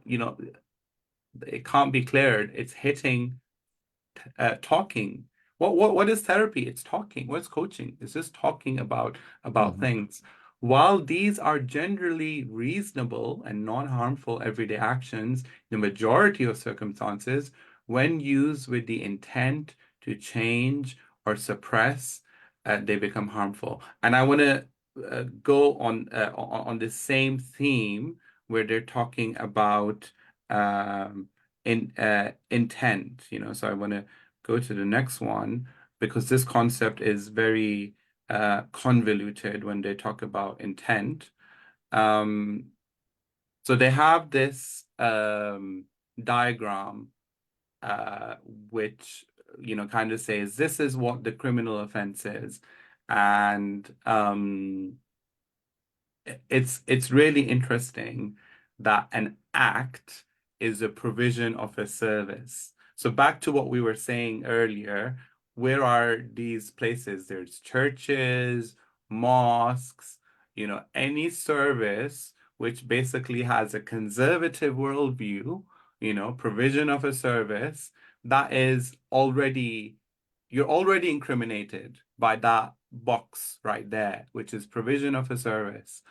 it can't be cleared. It's hitting talking. What is therapy? It's talking. What's coaching? It's just talking about Mm-hmm. things. While these are generally reasonable and non-harmful everyday actions, the majority of circumstances, when used with the intent to change or suppress, they become harmful. And I want to go on the same theme where they're talking about intent, So I want to go to the next one because this concept is very convoluted when they talk about intent. Um, so they have this diagram uh, which kind of says this is what the criminal offense is, and it's really interesting that an act is a provision of a service. So back to what we were saying earlier, where are these places? There's churches, mosques, any service which basically has a conservative worldview, provision of a service that is already, you're already incriminated by that box right there, which is provision of a service.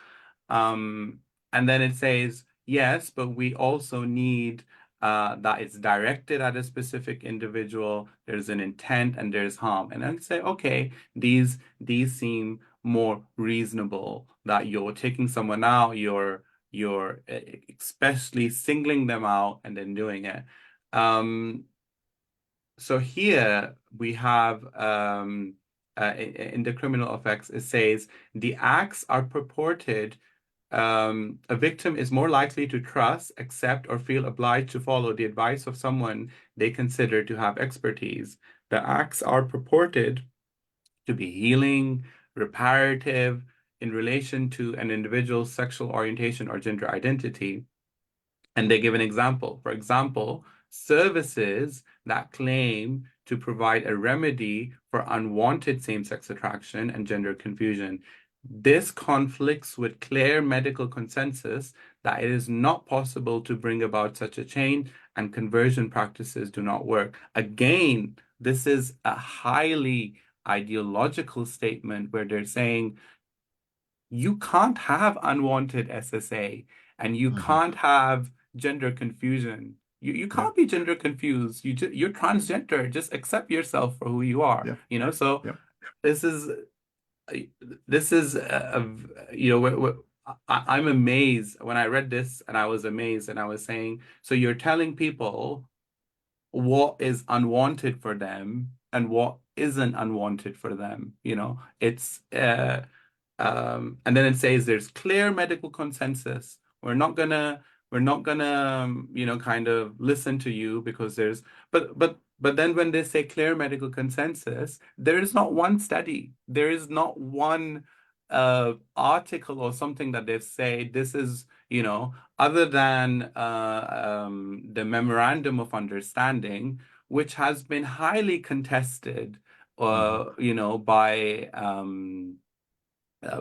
Um, and then it says, yes, but we also need that it's directed at a specific individual, there's an intent and there's harm. And then say, okay, these seem more reasonable, that you're taking someone out, you're especially singling them out and then doing it. So here we have in the criminal effects, it says the acts are purported. A victim is more likely to trust, accept, or feel obliged to follow the advice of someone they consider to have expertise. The acts are purported to be healing, reparative in relation to an individual's sexual orientation or gender identity. And they give an example. For example, services that claim to provide a remedy for unwanted same-sex attraction and gender confusion. This conflicts with clear medical consensus that it is not possible to bring about such a change and conversion practices do not work. Again, this is a highly ideological statement where they're saying you can't have unwanted SSA and you Mm-hmm. can't have gender confusion. You Yeah. can't be gender confused. You're transgender. Just accept yourself for who you are. Yeah. So Yeah. this is this is I'm amazed when I read this and I was amazed and I was saying, so you're telling people what is unwanted for them and what isn't unwanted for them. It's and then it says there's clear medical consensus. We're not gonna kind of listen to you because there's but then when they say clear medical consensus, there is not one study, there is not one article or something that they've said this is, other than the memorandum of understanding, which has been highly contested, Mhm. by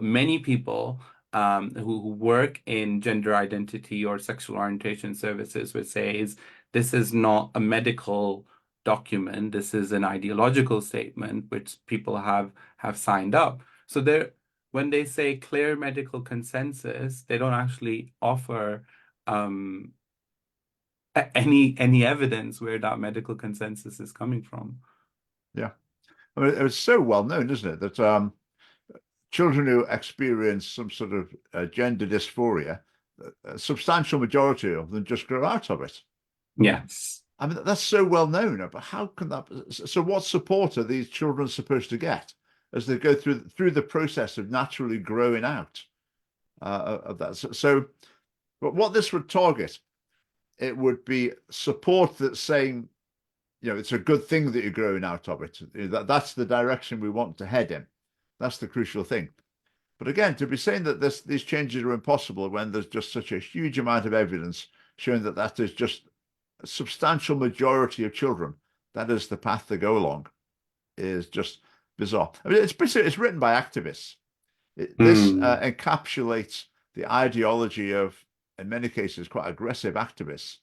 many people who work in gender identity or sexual orientation services, which says this is not a medical document, this is an ideological statement which people have signed up. So when they say clear medical consensus, they don't actually offer um, any evidence where that medical consensus is coming from. Yeah. I mean, it's so well known, isn't it, that children who experience some sort of gender dysphoria, a substantial majority of them just grow out of it. Yes. I mean, that's so well known, but how can that? So, what support are these children supposed to get as they go through the process of naturally growing out of that? But what this would target, it would be support that's saying, it's a good thing that you're growing out of it. That's the direction we want to head in. That's the crucial thing. But again, to be saying that these changes are impossible when there's just such a huge amount of evidence showing that that is just a substantial majority of children, that is the path they go along, is just bizarre. I mean, it's written by activists. This Mm. encapsulates the ideology of, in many cases, quite aggressive activists.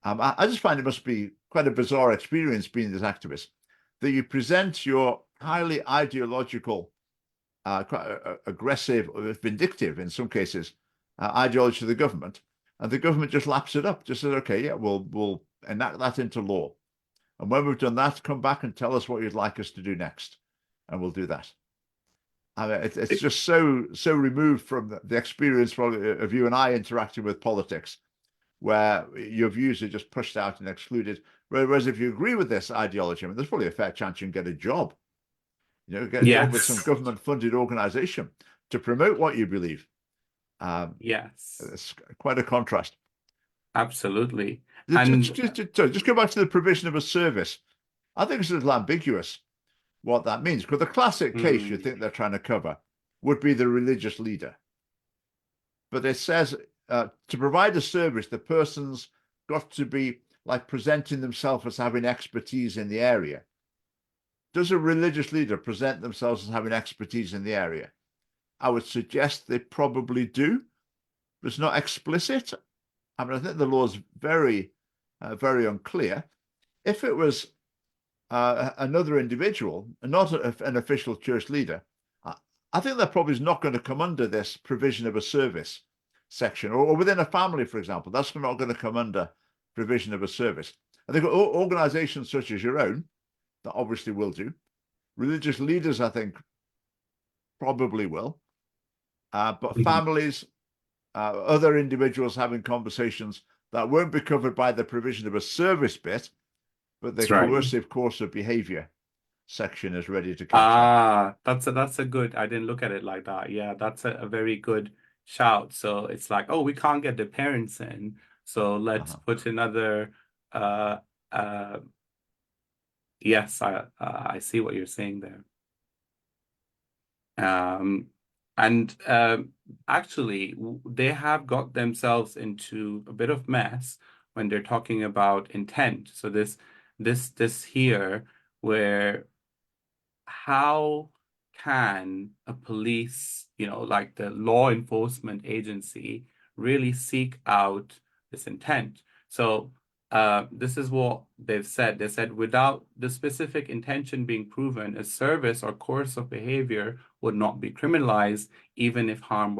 I just find it must be quite a bizarre experience being this activist, that you present your highly ideological, quite aggressive or vindictive in some cases ideology to the government, and the government just laps it up, just says, okay, yeah, we'll enact that into law, and when we've done that, come back and tell us what you'd like us to do next, and we'll do that. I mean, it's just so removed from the experience probably of you and I interacting with politics, where your views are just pushed out and excluded. Whereas if you agree with this ideology, I mean, there's probably a fair chance you can get a job, get a job with some Yes. government-funded organization to promote what you believe. Um, Yes. it's quite a contrast. Absolutely. Just, And just, just go back to the provision of a service. I think it's a little ambiguous what that means, because the classic case you mm, think they're trying to cover would be the religious leader. But it says to provide a service, the person's got to be like presenting themselves as having expertise in the area. Does a religious leader present themselves as having expertise in the area? I would suggest they probably do, but it's not explicit. I mean, I think the law is very unclear. If it was another individual, and not an official church leader, I think that probably is not going to come under this provision of a service section, or within a family, for example. That's not going to come under provision of a service. I think organizations such as your own, that obviously will do. Religious leaders, I think, probably will. But mhm. families, other individuals having conversations that won't be covered by the provision of a service bit, but the That's right. coercive course of behavior section is ready to catch that. That's a good, I didn't look at it like that. Yeah, that's a very good shout. So it's like, oh, we can't get the parents in, so let's Uh-huh. put another uh uh yes, I see what you're saying there. Um, and actually, they have got themselves into a bit of mess when they're talking about intent. So this here, where how can a police, like the law enforcement agency, really seek out this intent? So this is what they've said. They said without the specific intention being proven, a service or course of behavior would not be criminalized, even if harm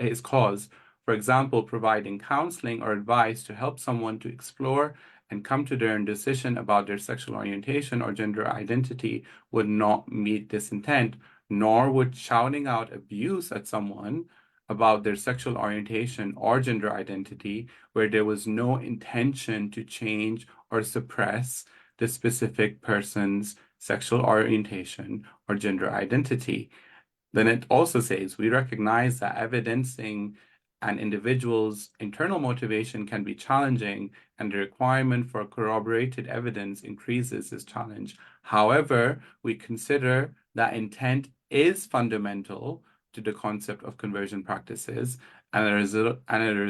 is caused. For example, providing counseling or advice to help someone to explore and come to their own decision about their sexual orientation or gender identity would not meet this intent, nor would shouting out abuse at someone about their sexual orientation or gender identity, where there was no intention to change or suppress the specific person's sexual orientation or gender identity. Then it also says we recognize that evidencing an individual's internal motivation can be challenging, and the requirement for corroborated evidence increases this challenge. However, we consider that intent is fundamental to the concept of conversion practices, and as a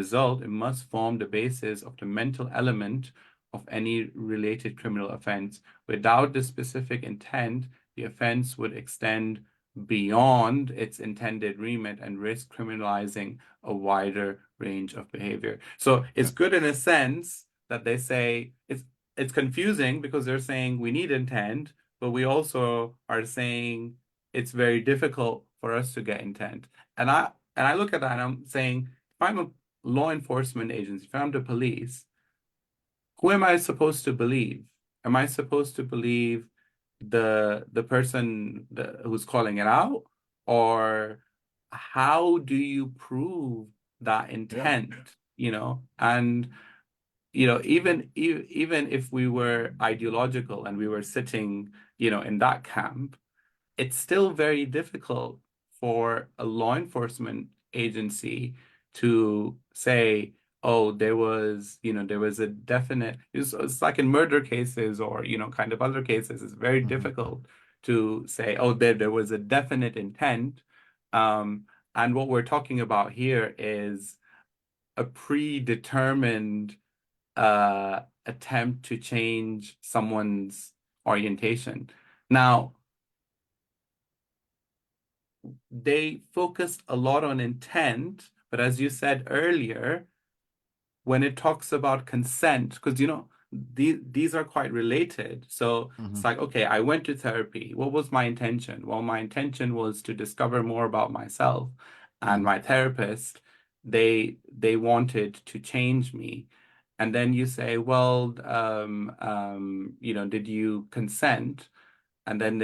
result, it must form the basis of the mental element of any related criminal offense. Without the specific intent, the offense would extend beyond its intended remit and risk criminalizing a wider range of behavior. So it's Yeah. good in a sense that they say it's confusing because they're saying we need intent, but we also are saying it's very difficult for us to get intent. And I look at that and I'm saying, if I'm a law enforcement agency, if I'm the police, who am I supposed to believe? Am I supposed to believe the person who's calling it out, or how do you prove that Yeah. intent? And even if we were ideological and we were sitting, in that camp, it's still very difficult for a law enforcement agency to say, oh, there was a definite, it's like in murder cases or, kind of other cases, it's very Hmm. difficult to say, oh, there was a definite intent. Um, and what we're talking about here is a predetermined attempt to change someone's orientation. Now, they focused a lot on intent, but as you said earlier, when it talks about consent, because these are quite related. So Hmm. it's like, okay, I went to therapy. What was my intention? Well, my intention was to discover more about myself. And Hmm. my therapist, they wanted to change me. And then you say, well, did you consent? And then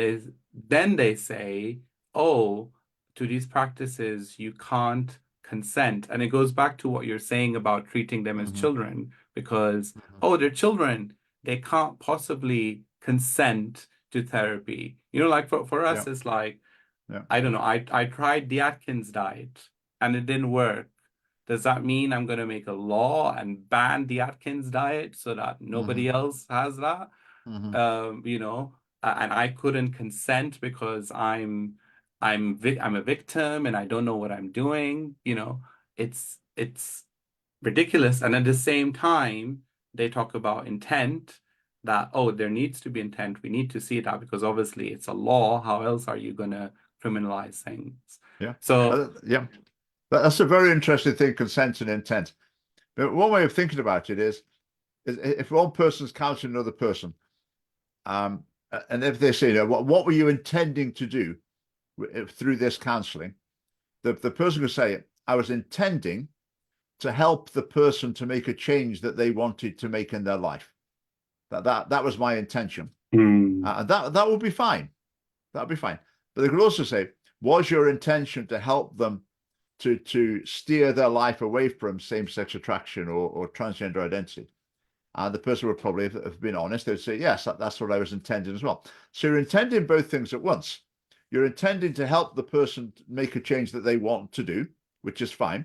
they say, oh, to these practices, you can't consent. And it goes back to what you're saying about treating them as Hmm. children, because, Hmm. oh, they're children. They can't possibly consent to therapy. Like for Yeah. us, it's like, Yeah. I don't know, I tried the Atkins diet and it didn't work. Does that mean I'm going to make a law and ban the Atkins diet so that Hmm. nobody else has that? Hmm. And I couldn't consent because I'm a victim and I don't know what I'm doing. It's ridiculous. And at the same time, they talk about intent, that, oh, there needs to be intent. We need to see that because obviously it's a law. How else are you going to criminalize things? Yeah. So, Yeah. That's a very interesting thing, consent and intent. But one way of thinking about it is if one person's counseling another person, um, and if they say, what were you intending to do through this counseling? The person could say, I was intending to help the person to make a change that they wanted to make in their life. That was my intention. mm, And that would be fine. That would be fine. But they could also say, was your intention to help them to steer their life away from same-sex attraction or transgender identity? And the person would probably have been honest. They'd say, yes, that's what I was intending as well. So you're intending both things at once. You're intending to help the person make a change that they want to do, which is fine.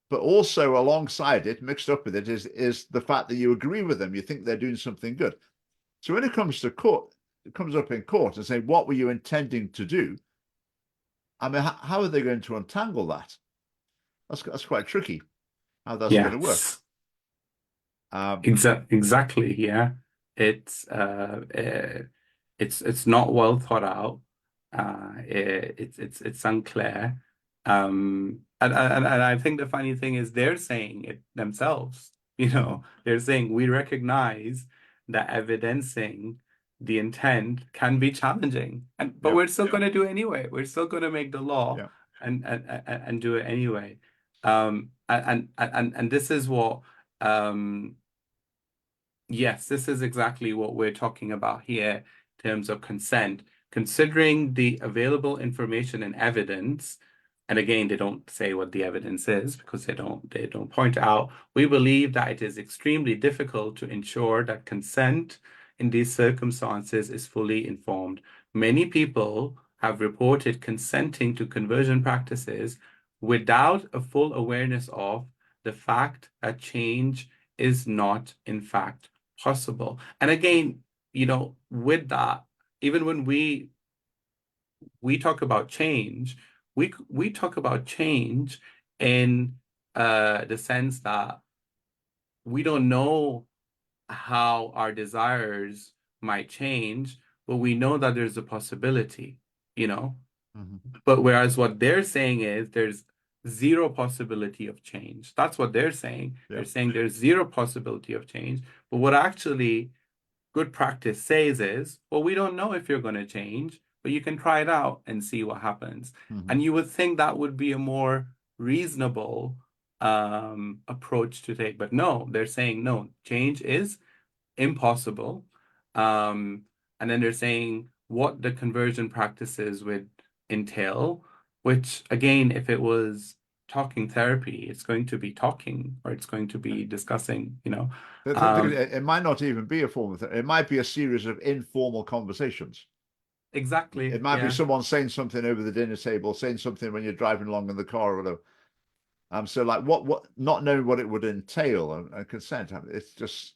But also alongside it, mixed up with it, is the fact that you agree with them. You think they're doing something good. So when it comes to court, it comes up in court and saying, what were you intending to do? I mean, how are they going to untangle that? That's quite tricky, how that's going to work. yes. Um, Exactly, yeah. It's it's not well thought out. It's unclear. And I think the funny thing is they're saying it themselves. mhm. They're saying we recognize that evidencing the intent can be challenging, but Yeah, we're still going to do it anyway. We're still going to make the law yeah, and do it anyway. And this is what um yes, this is exactly what we're talking about here in terms of consent. Considering the available information and evidence, And again, they don't say what the evidence is because they don't point out. We believe that it is extremely difficult to ensure that consent in these circumstances is fully informed. Many people have reported consenting to conversion practices without a full awareness of the fact that change is not, in fact, possible. And again, with that, even when we talk about change, we talk about change in the sense that we don't know how our desires might change, but we know that there's a possibility, you know. Mhm. But whereas what they're saying is there's zero possibility of change. That's what they're saying. Yeah. They're saying there's zero possibility of change. But what actually good practice says is, well, we don't know if you're going to change, but you can try it out and see what happens. Mhm. And you would think that would be a more reasonable approach to take. But no, they're saying no, change is impossible. Um, and then they're saying what the conversion practices would entail, which again, if it was talking therapy, it's going to be talking or it's going to Yeah. be discussing, It might not even be a form of therapy. It might be a series of informal conversations. exactly. It might be Yeah. someone saying something over the dinner table, saying something when you're driving along in the car or whatever. So like not knowing what it would entail and consent, it's just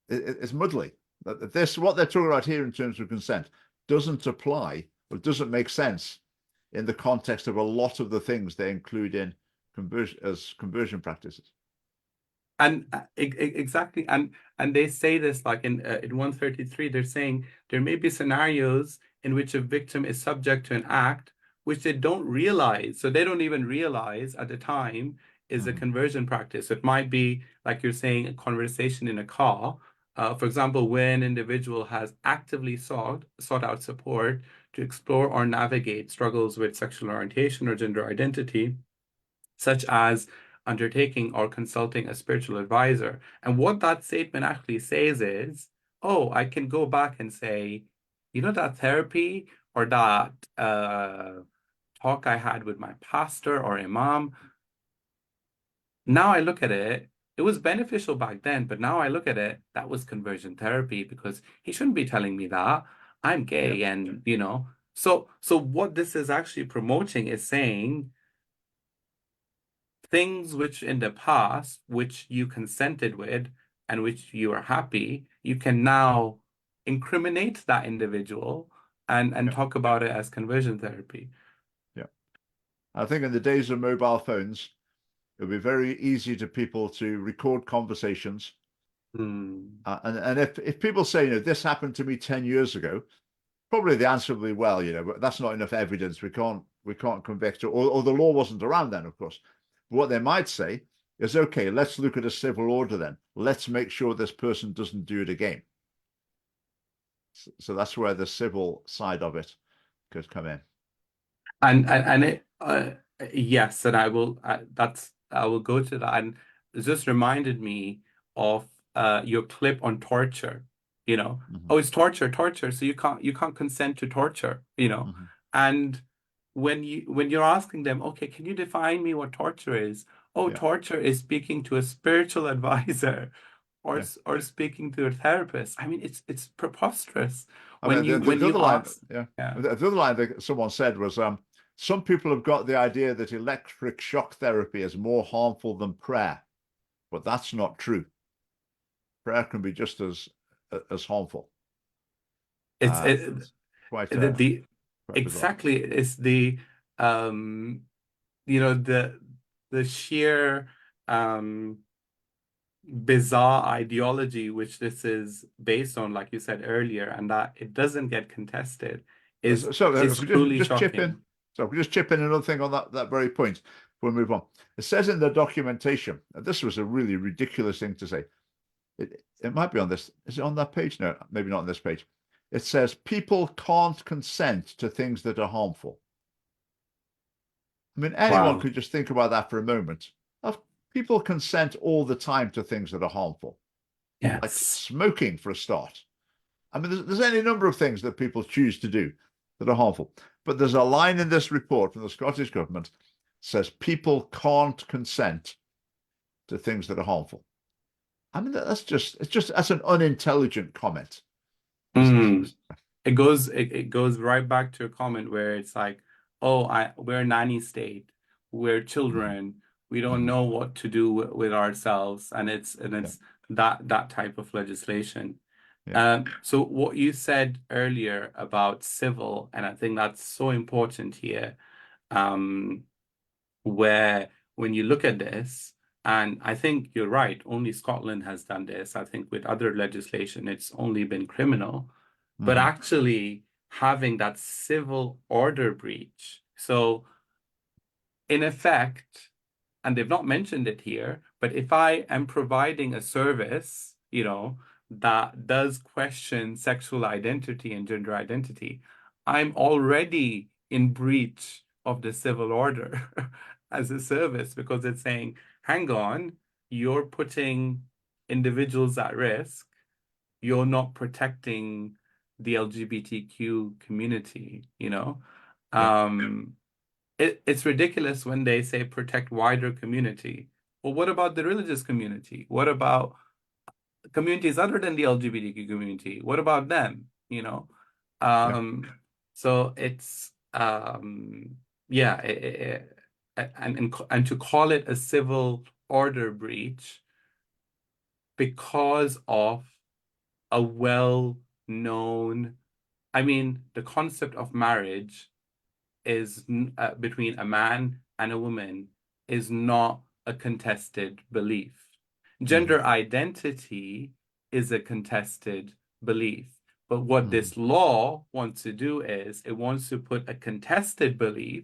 it's muddly. This what they're talking about here in terms of consent doesn't apply or doesn't make sense in the context of a lot of the things they include in conversion practices. And exactly, and they say this like in 133, they're saying there may be scenarios in which a victim is subject to an act which they don't realize. So they don't even realize at the time is a Mhm. conversion practice. It might be like you're saying a conversation in a car. For example, when an individual has actively sought out support to explore or navigate struggles with sexual orientation or gender identity, such as undertaking or consulting a spiritual advisor. And what that statement actually says is, oh, I can go back and say, that therapy or that talk I had with my pastor or imam, now I look at it, it was beneficial back then, but now I look at it, that was conversion therapy because he shouldn't be telling me that. I'm Yeah. gay and, so what this is actually promoting is saying things which in the past, which you consented with and which you are happy, you can now incriminate that individual and Yeah. talk about it as conversion therapy. Yeah. I think in the days of mobile phones, it'll be very easy to people to record conversations. Hmm. And if people say, this happened to me 10 years ago, probably the answer will be, well, but that's not enough evidence. We can't convict, or the law wasn't around then, of course. But what they might say is, okay, let's look at a civil order then. Let's make sure this person doesn't do it again. So that's where the civil side of it could come in. And it yes, and I will go to that. And it just reminded me of your clip on torture. Mhm. Oh, it's torture. So you can't consent to torture. Mhm. And when you're asking them, okay, can you define me what torture is? Oh, Yeah. torture is speaking to a spiritual advisor or Yeah. or speaking to a therapist. I mean, it's preposterous I when mean, you the when you other line, ask. yeah, Yeah. the other line that someone said was, some people have got the idea that electric shock therapy is more harmful than prayer, but that's not true. Prayer can be just as harmful. It's It's quite the quite bizarre. exactly it's the um you know the sheer um bizarre ideology which this is based on, like you said earlier, and that it doesn't get contested is So is truly just chip in. shocking. So we just chip in another thing on that very point before we move on. It says in the documentation, and this was a really ridiculous thing to say. It might be on this. Is it on that page? No, maybe not on this page. It says people can't consent to things that are harmful. I mean, anyone Wow. could just think about that for a moment. People consent all the time to things that are harmful, like Yes. smoking for a start. I mean, there's any number of things that people choose to do. that are harmful. But there's a line in this report from the Scottish government says people can't consent to things that are harmful. I mean, that's an unintelligent comment. Mm. It goes right back to a comment where it's like, oh, we're a nanny state, we're Mhm, children, we don't mhm. know what to do with ourselves, and Yeah, it's that type of legislation. yeah. So what you said earlier about civil, and I think that's so important here, um, where when you look at this, and I think you're right, only Scotland has done this. I think with other legislation, it's only been criminal, but Mhm, actually having that civil order breach. So in effect, and they've not mentioned it here, but if I am providing a service, that does question sexual identity and gender identity, I'm already in breach of the civil order as a service because it's saying, hang on, you're putting individuals at risk, you're not protecting the LGBTQ community. yeah, Um, it's ridiculous when they say protect wider community. Well, what about the religious community? What about communities other than the LGBTQ community? What about them? yeah. Um, so it's yeah, and to call it a civil order breach because of a well-known, I mean, the concept of marriage is between a man and a woman is not a contested belief. Mhm, Gender identity is a contested belief. But what mhm, this law wants to do is it wants to put a contested belief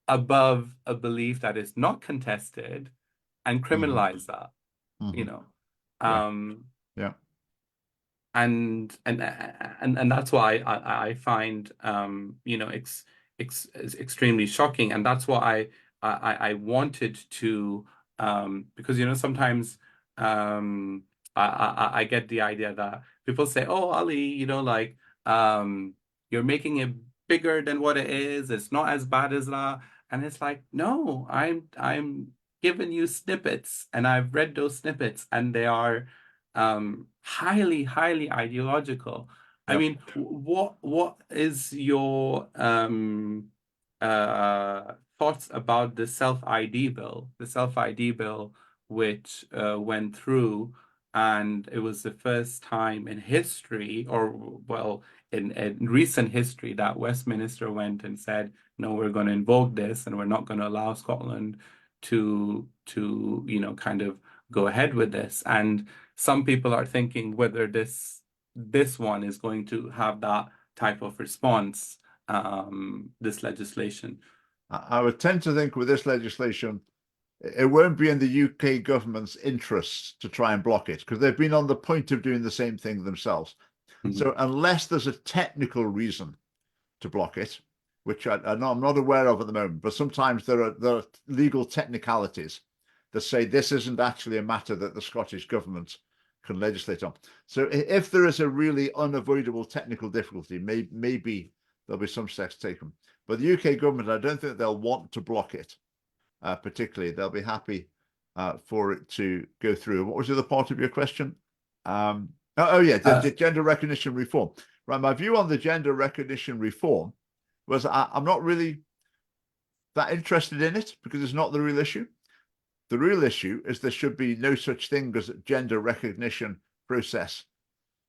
above a belief that is not contested and mhm, criminalize that, you mhm. know. Yeah, Um, yeah. and that's why I find it's extremely shocking, and that's why I wanted to because sometimes um I get the idea that people say, oh, Ali, like you're making it bigger than what it is, it's not as bad as that, and it's like, no, I'm giving you snippets, and I've read those snippets, and they are highly, highly ideological. I Yeah. mean, what is your thoughts about the self-ID bill? The self-ID bill, which went through, and it was the first time in history, or well, in recent history, that Westminster went and said, no, we're going to invoke this, and we're not going to allow Scotland to kind of go ahead with this. And some people are thinking whether this one is going to have that type of response, this legislation. I would tend to think with this legislation, it won't be in the UK government's interests to try and block it because they've been on the point of doing the same thing themselves. Mhm. So unless there's a technical reason to block it, which I'm not aware of at the moment, but sometimes there are legal technicalities that say this isn't actually a matter that the Scottish government can legislate on. So if there is a really unavoidable technical difficulty, maybe there'll be some steps taken. But the UK government, I don't think they'll want to block it particularly. They'll be happy for it to go through. What was the other part of your question? Yeah, the Uh, gender recognition reform. Right, my view on the gender recognition reform was I'm not really that interested in it because it's not the real issue. The real issue is there should be no such thing as a gender recognition process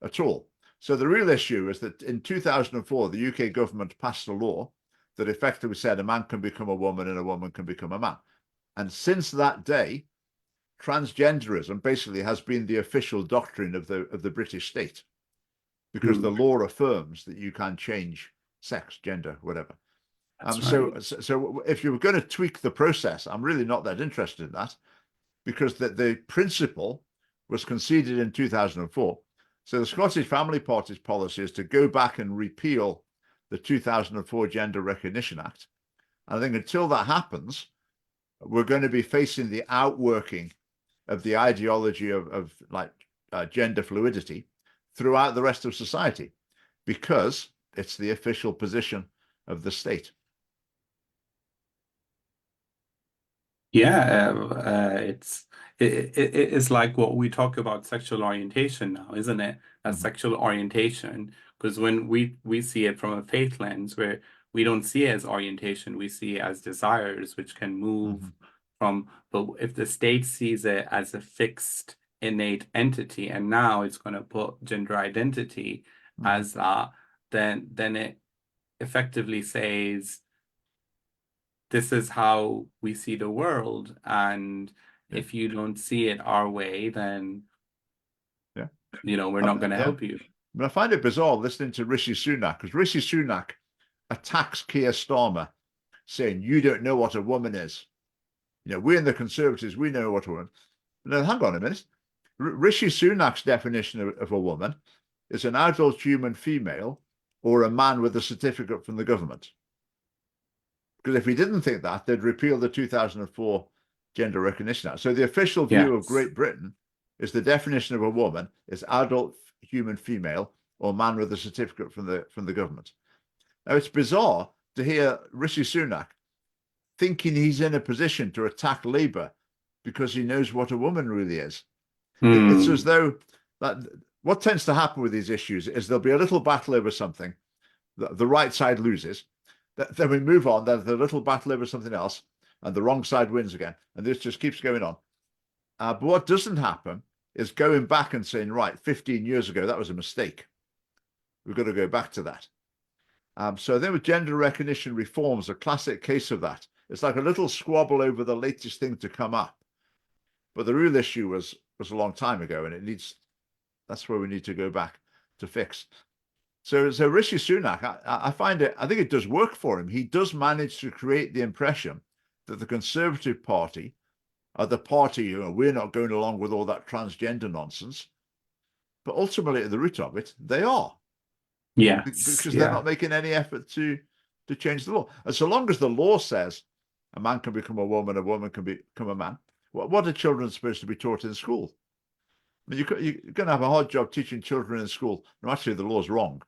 at all. So the real issue is that in 2004, the UK government passed a law that effectively said a man can become a woman and a woman can become a man. And since that day, transgenderism basically has been the official doctrine of the British state because the mm, law affirms that you can change sex, gender, whatever. that's right. So if you were going to tweak the process, I'm really not that interested in that because the principle was conceded in 2004. So the Scottish Family Party's policy is to go back and repeal the 2004 Gender Recognition Act. And I think until that happens, we're going to be facing the outworking of the ideology of like gender fluidity throughout the rest of society because it's the official position of the state. Yeah, it's like what we talk about sexual orientation now, isn't it? As Hmm. sexual orientation, because when we see it from a faith lens, where we don't see it as orientation, we see it as desires, which can Hmm. move from. But if the state sees it as a fixed, innate entity, and now it's going to put gender identity Hmm. as that, then it effectively says this is how we see the world. And Yeah, if you don't see it our way, then, yeah. we're not going to Yeah. help you. But I find it bizarre listening to Rishi Sunak, because Rishi Sunak attacks Keir Starmer, saying, "You don't know what a woman is. We in the Conservatives, we know what a woman." Now, hang on a minute. Rishi Sunak's definition of a woman is an adult human female or a man with a certificate from the government. Because if we didn't think that, they'd repeal the 2004 Gender Recognition Act. So the official view of Yes. Great Britain is the definition of a woman is adult human female or man with a certificate from the government. Now it's bizarre to hear Rishi Sunak thinking he's in a position to attack Labour because he knows what a woman really is. It's as Hmm. though that what tends to happen with these issues is there'll be a little battle over something, the right side loses, then we move on, there's a little battle over something else, and the wrong side wins again. And this just keeps going on. But what doesn't happen is going back and saying, right, 15 years ago, that was a mistake. We've got to go back to that. So I think with gender recognition reforms, a classic case of that. It's like a little squabble over the latest thing to come up. But the real issue was a long time ago, and that's where we need to go back to fix. So Rishi Sunak, I find it, I think it does work for him. He does manage to create the impression that the Conservative Party are the party, we're not going along with all that transgender nonsense. But ultimately, at the root of it, they are, Yes. because they're Yeah. not making any effort to change the law. And so long as the law says a man can become a woman can become a man, what are children supposed to be taught in school? I mean, you're going to have a hard job teaching children in school. No, actually, the law's wrong.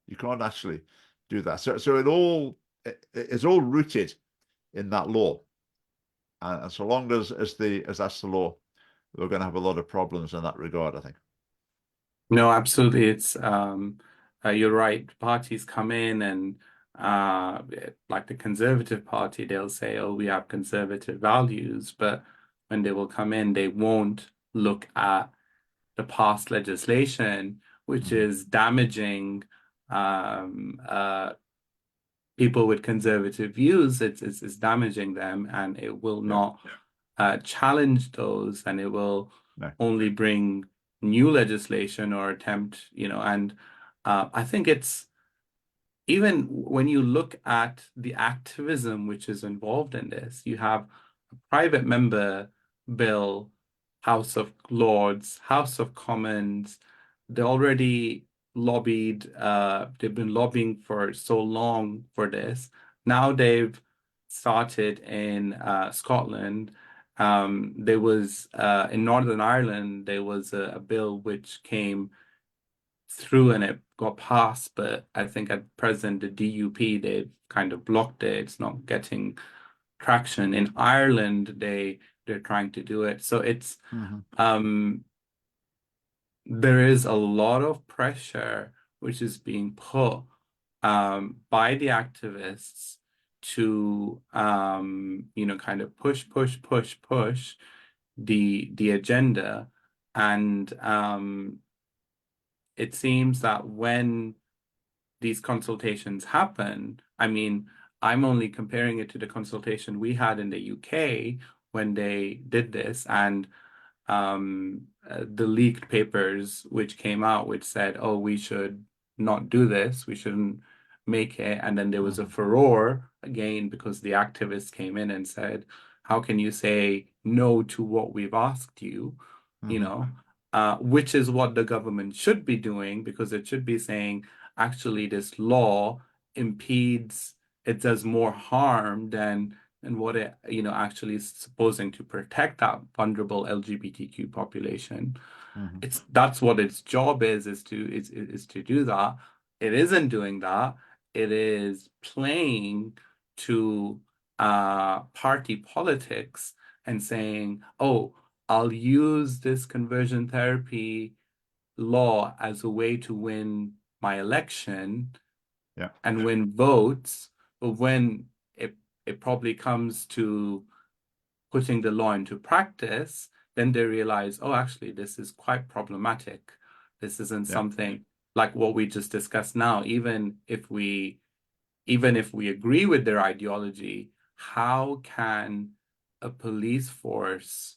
You can't actually do that. So it's all rooted in that law, and so long as that's the law, we're going to have a lot of problems in that regard, I think. No, absolutely. It's you're right. Parties come in and like the Conservative Party, they'll say, "Oh, we have conservative values," but when they will come in, they won't look at the past legislation, which Mm-hmm. is damaging people with conservative views. It's damaging them, and it will Yeah. not challenge those, and it will No. only bring new legislation or attempt, and I think it's even when you look at the activism which is involved in this, you have a private member bill, House of Lords, House of Commons. They already lobbied, they've been lobbying for so long for this. Now they've started in Scotland. There was in Northern Ireland, there was a bill which came through and it got passed, but I think at present the DUP they've kind of blocked it. It's not getting traction. In Ireland, they're trying to do it. So it's Mm-hmm. um there is a lot of pressure which is being put by the activists to kind of push the agenda. And it seems that when these consultations happen, I mean, I'm only comparing it to the consultation we had in the UK when they did this, and the leaked papers which came out, which said, "Oh, we should not do this. We shouldn't make it." And then there was a Mm-hmm. furore again because the activists came in and said, "How can you say no to what we've asked you?" You Mm-hmm. know, which is what the government should be doing because it should be saying, actually, this law impedes, it does more harm than and what it actually is supposing to protect that vulnerable LGBTQ population. Mm-hmm. That's what its job is to do that. it isn't doing that. It is playing to party politics and saying, oh, I'll use this conversion therapy law as a way to win my election Yeah. and win votes. But when it probably comes to putting the law into practice, then they realize, oh, actually, this is quite problematic. This isn't Yeah. something like what we just discussed now. Even if we agree with their ideology, how can a police force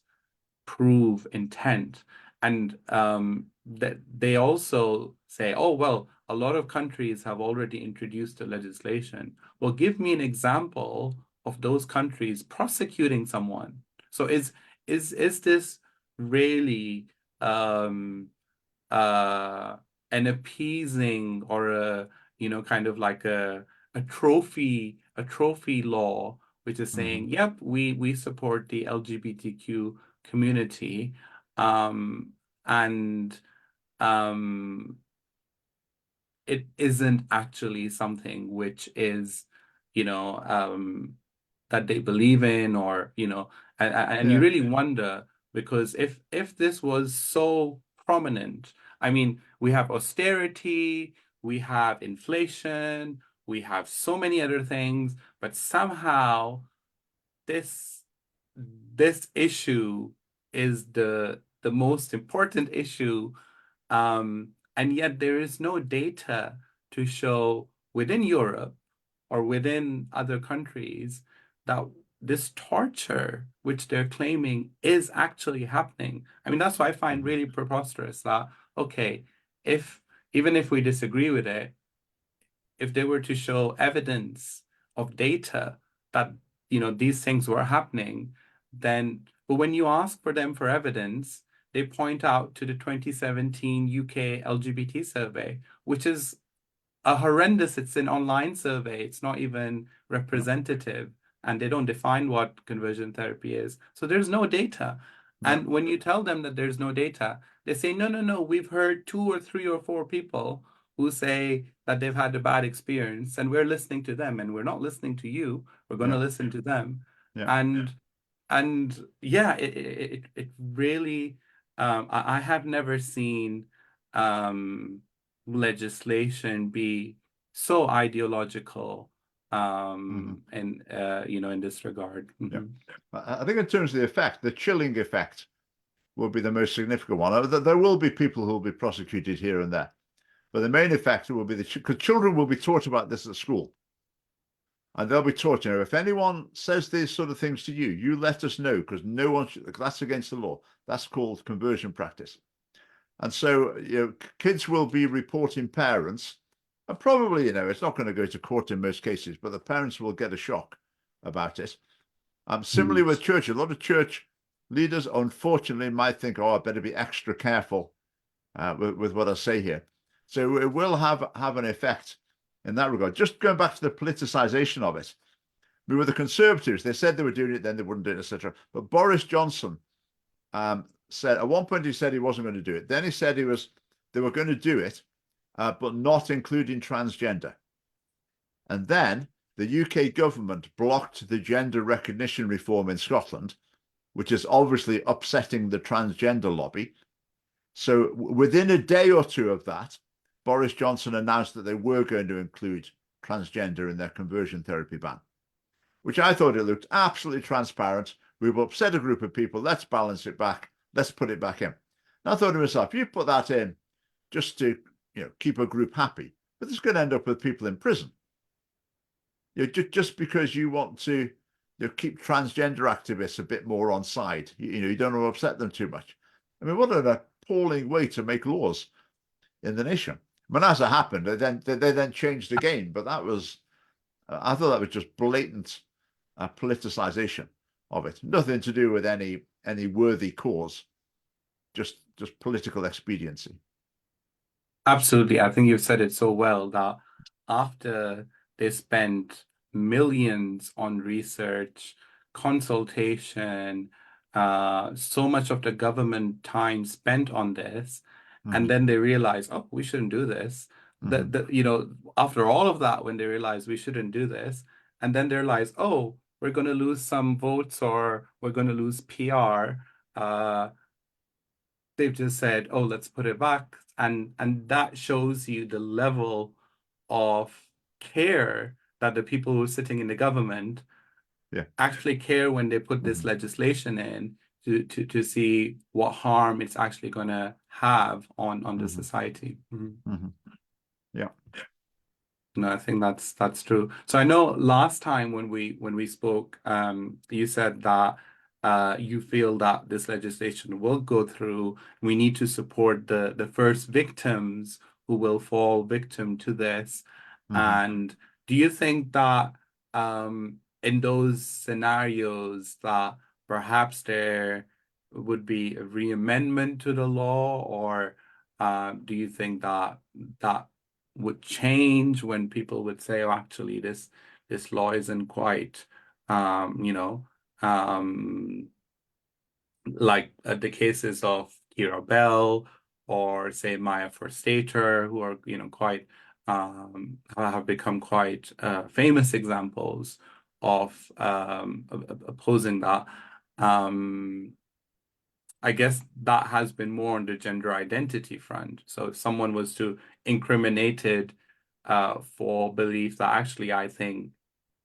prove intent? And that they also say, oh, well, a lot of countries have already introduced the legislation. Well, give me an example of those countries prosecuting someone. So is this really um, uh, an appeasing or a kind of like a trophy law, which is saying, Hmm. yep, we support the LGBTQ community, um, and um, it isn't actually something which is, you know, that they believe in, or and you Yeah. really wonder, because if this was so prominent, I mean, we have austerity, we have inflation, we have so many other things, but somehow this this issue is the most important issue, and yet there is no data to show within Europe or within other countries that this torture, which they're claiming, is actually happening. I mean, that's what I find Hmm. really preposterous, that, okay, if even if we disagree with it, if they were to show evidence of data that these things were happening, then but when you ask for them for evidence, they point out to the 2017 UK LGBT survey, which is it's an online survey. It's not even No. representative, and they don't define what conversion therapy is. So there's no data. No. And when you tell them that there's no data, they say, no, no, no, we've heard two or three or four people who say that they've had a bad experience, and we're listening to them, and we're not listening to you. We're going to Yeah. listen to them. Yeah. And yeah, it really I have never seen um legislation be so ideological Hmm. in this regard. Yeah. Mhm. I think in terms of the effect, the chilling effect will be the most significant one. There will be people who will be prosecuted here and there, but the main effect will be because children will be taught about this at school. And they'll be taught, if anyone says these sort of things to you, you let us know, because no one should, that's against the law. That's called conversion practice. And so, kids will be reporting parents, and probably, it's not going to go to court in most cases, but the parents will get a shock about it. Similarly Mhm. with church, a lot of church leaders, unfortunately, might think, oh, I better be extra careful with what I say here. So it will have an effect in that regard. Just going back to the politicization of it. We were the Conservatives. They said they were doing it, then they wouldn't do it, etc. But Boris Johnson said at one point he said he wasn't going to do it. Then he said they were going to do it, but not including transgender. And then the UK government blocked the gender recognition reform in Scotland, which is obviously upsetting the transgender lobby. So within a day or two of that, Boris Johnson announced that they were going to include transgender in their conversion therapy ban, which I thought it looked absolutely transparent. We've upset a group of people. Let's balance it back. Let's put it back in. And I thought to myself, you put that in just to keep a group happy, but it's going to end up with people in prison. Just because you want to keep transgender activists a bit more on side. You don't want to upset them too much. I mean, what an appalling way to make laws in the nation. I mean, as it happened, they then changed the game, but I thought that was just blatant politicization of it. Nothing to do with any worthy cause, just political expediency. Absolutely. I think you've said it so well that after they spent millions on research, consultation, so much of the government time spent on this, and Hmm. then they realize, oh, we shouldn't do this. Hmm. after all of that, when they realize we shouldn't do this, and then they realize, oh, we're going to lose some votes or we're going to lose PR, they've just said, oh, let's put it back. And that shows you the level of care that the people who are sitting in the government Yeah. actually care when they put this Hmm. legislation in to see what harm it's actually going to have on the Hmm. society. Mhm. Hmm. Yeah. No, I think that's true. So I know last time when we spoke, you said that you feel that this legislation will go through. We need to support the first victims who will fall victim to this. Hmm. And do you think that in those scenarios that perhaps there would be a reamendment to the law, or do you think that that would change when people would say, "Oh, actually, this law isn't quite, um, you know, um, like the cases of Kira Bell or say Maya Forstater, who are, quite have become quite famous examples of opposing that." Um, I guess that has been more on the gender identity front. So if someone was to incriminate it for belief that actually I think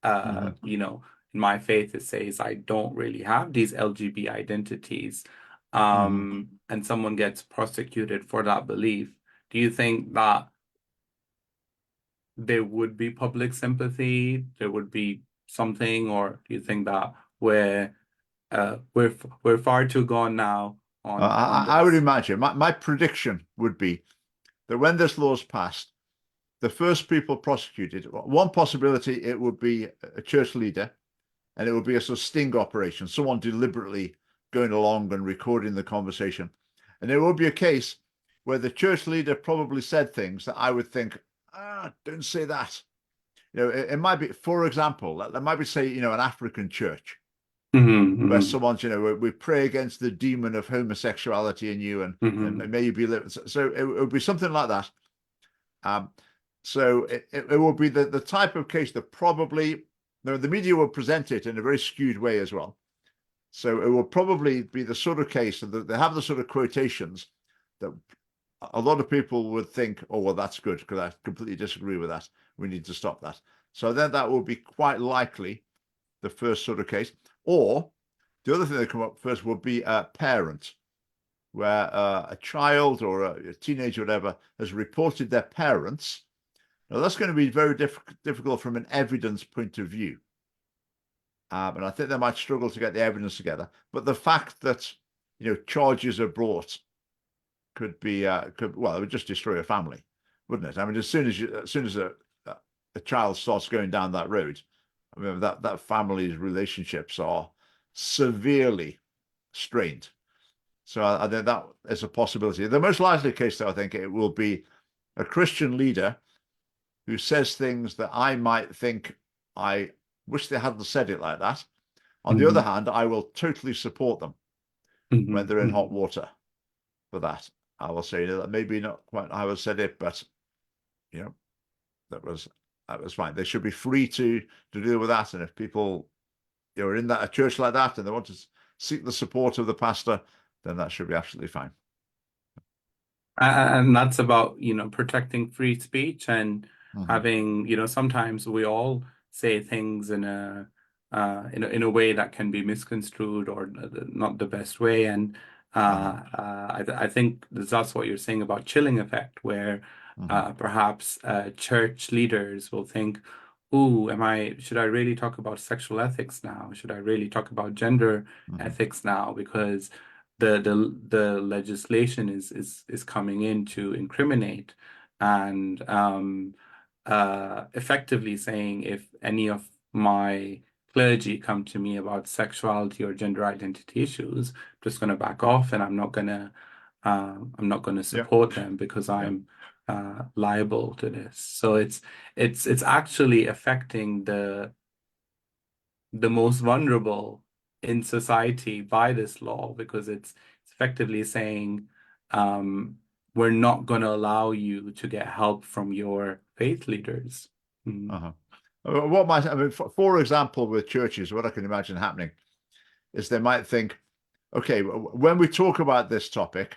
Hmm. in my faith it says I don't really have these LGBT identities, Hmm. and someone gets prosecuted for that belief, do you think that there would be public sympathy, there would be something, or do you think that we're far too gone now on I would this? imagine my prediction would be that when this law is passed, the first people prosecuted, one possibility, it would be a church leader, and it would be a sort of sting operation, someone deliberately going along and recording the conversation. And it would be a case where the church leader probably said things that I would think, don't say that. It might be, for example, that might be, say, an African church Hmm. where Hmm. someone's, we pray against the demon of homosexuality in you, and Hmm. may you be living. So it would be something like that. Um, so it will be the type of case that probably the media will present it in a very skewed way as well. So it will probably be the sort of case that they have the sort of quotations that a lot of people would think, oh, well, that's good because I completely disagree with that. We need to stop that. So then that will be quite likely the first sort of case. Or the other thing that come up first would be a parent, where a child or a teenager, or whatever, has reported their parents. Now, that's going to be very difficult from an evidence point of view. And I think they might struggle to get the evidence together. But the fact that, charges are brought could be, well, it would just destroy a family, wouldn't it? I mean, as soon as a child starts going down that road, I mean, that family's relationships are severely strained. So I think that is a possibility. The most likely case, though, I think it will be a Christian leader who says things that I might think, I wish they hadn't said it like that. On the other Hmm. hand, I will totally support them when they're in hot Hmm. water for that. I will say that maybe not quite how I said it, but you know, that was fine. They should be free to deal with that. And if people are in that a church like that and they want to seek the support of the pastor, then that should be absolutely fine. And that's about, protecting free speech and Hmm. having, sometimes we all say things in a way that can be misconstrued or not the best way. And Uh-huh. I think that's what you're saying about chilling effect, where Hmm. perhaps church leaders will think, "Ooh, should I really talk about sexual ethics now? Should I really talk about gender Hmm. ethics now?" Because the legislation is coming in to incriminate and effectively saying if any of my clergy come to me about sexuality or gender identity issues, I'm just going to back off and I'm not going to Yeah. support them because Yeah. I'm liable to this. So it's actually affecting the most vulnerable in society by this law because it's effectively saying, um, we're not going to allow you to get help from your faith leaders. Mm. Uh-huh. What might, I mean, for example, with churches, what I can imagine happening is they might think, okay, when we talk about this topic,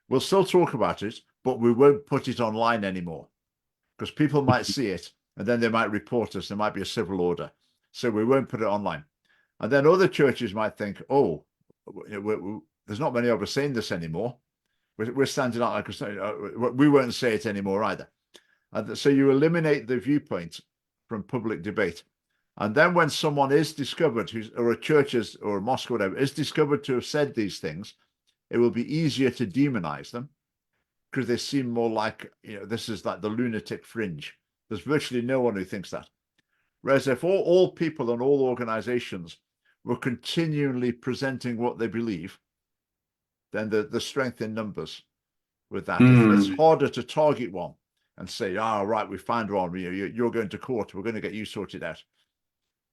we'll still talk about it, but we won't put it online anymore because people might see it and then they might report us. There might be a civil order. So we won't put it online. And then other churches might think, oh, there's not many of us saying this anymore. We're standing out like we won't say it anymore either. And so you eliminate the viewpoint from public debate. And then when someone is discovered, or a church or a mosque or whatever, is discovered to have said these things, it will be easier to demonize them because they seem more like, this is like the lunatic fringe. There's virtually no one who thinks that. Whereas if all people and all organizations were continually presenting what they believe, then the strength in numbers with that. It's harder to target one and say, right, we found one. You're going to court. We're going to get you sorted out.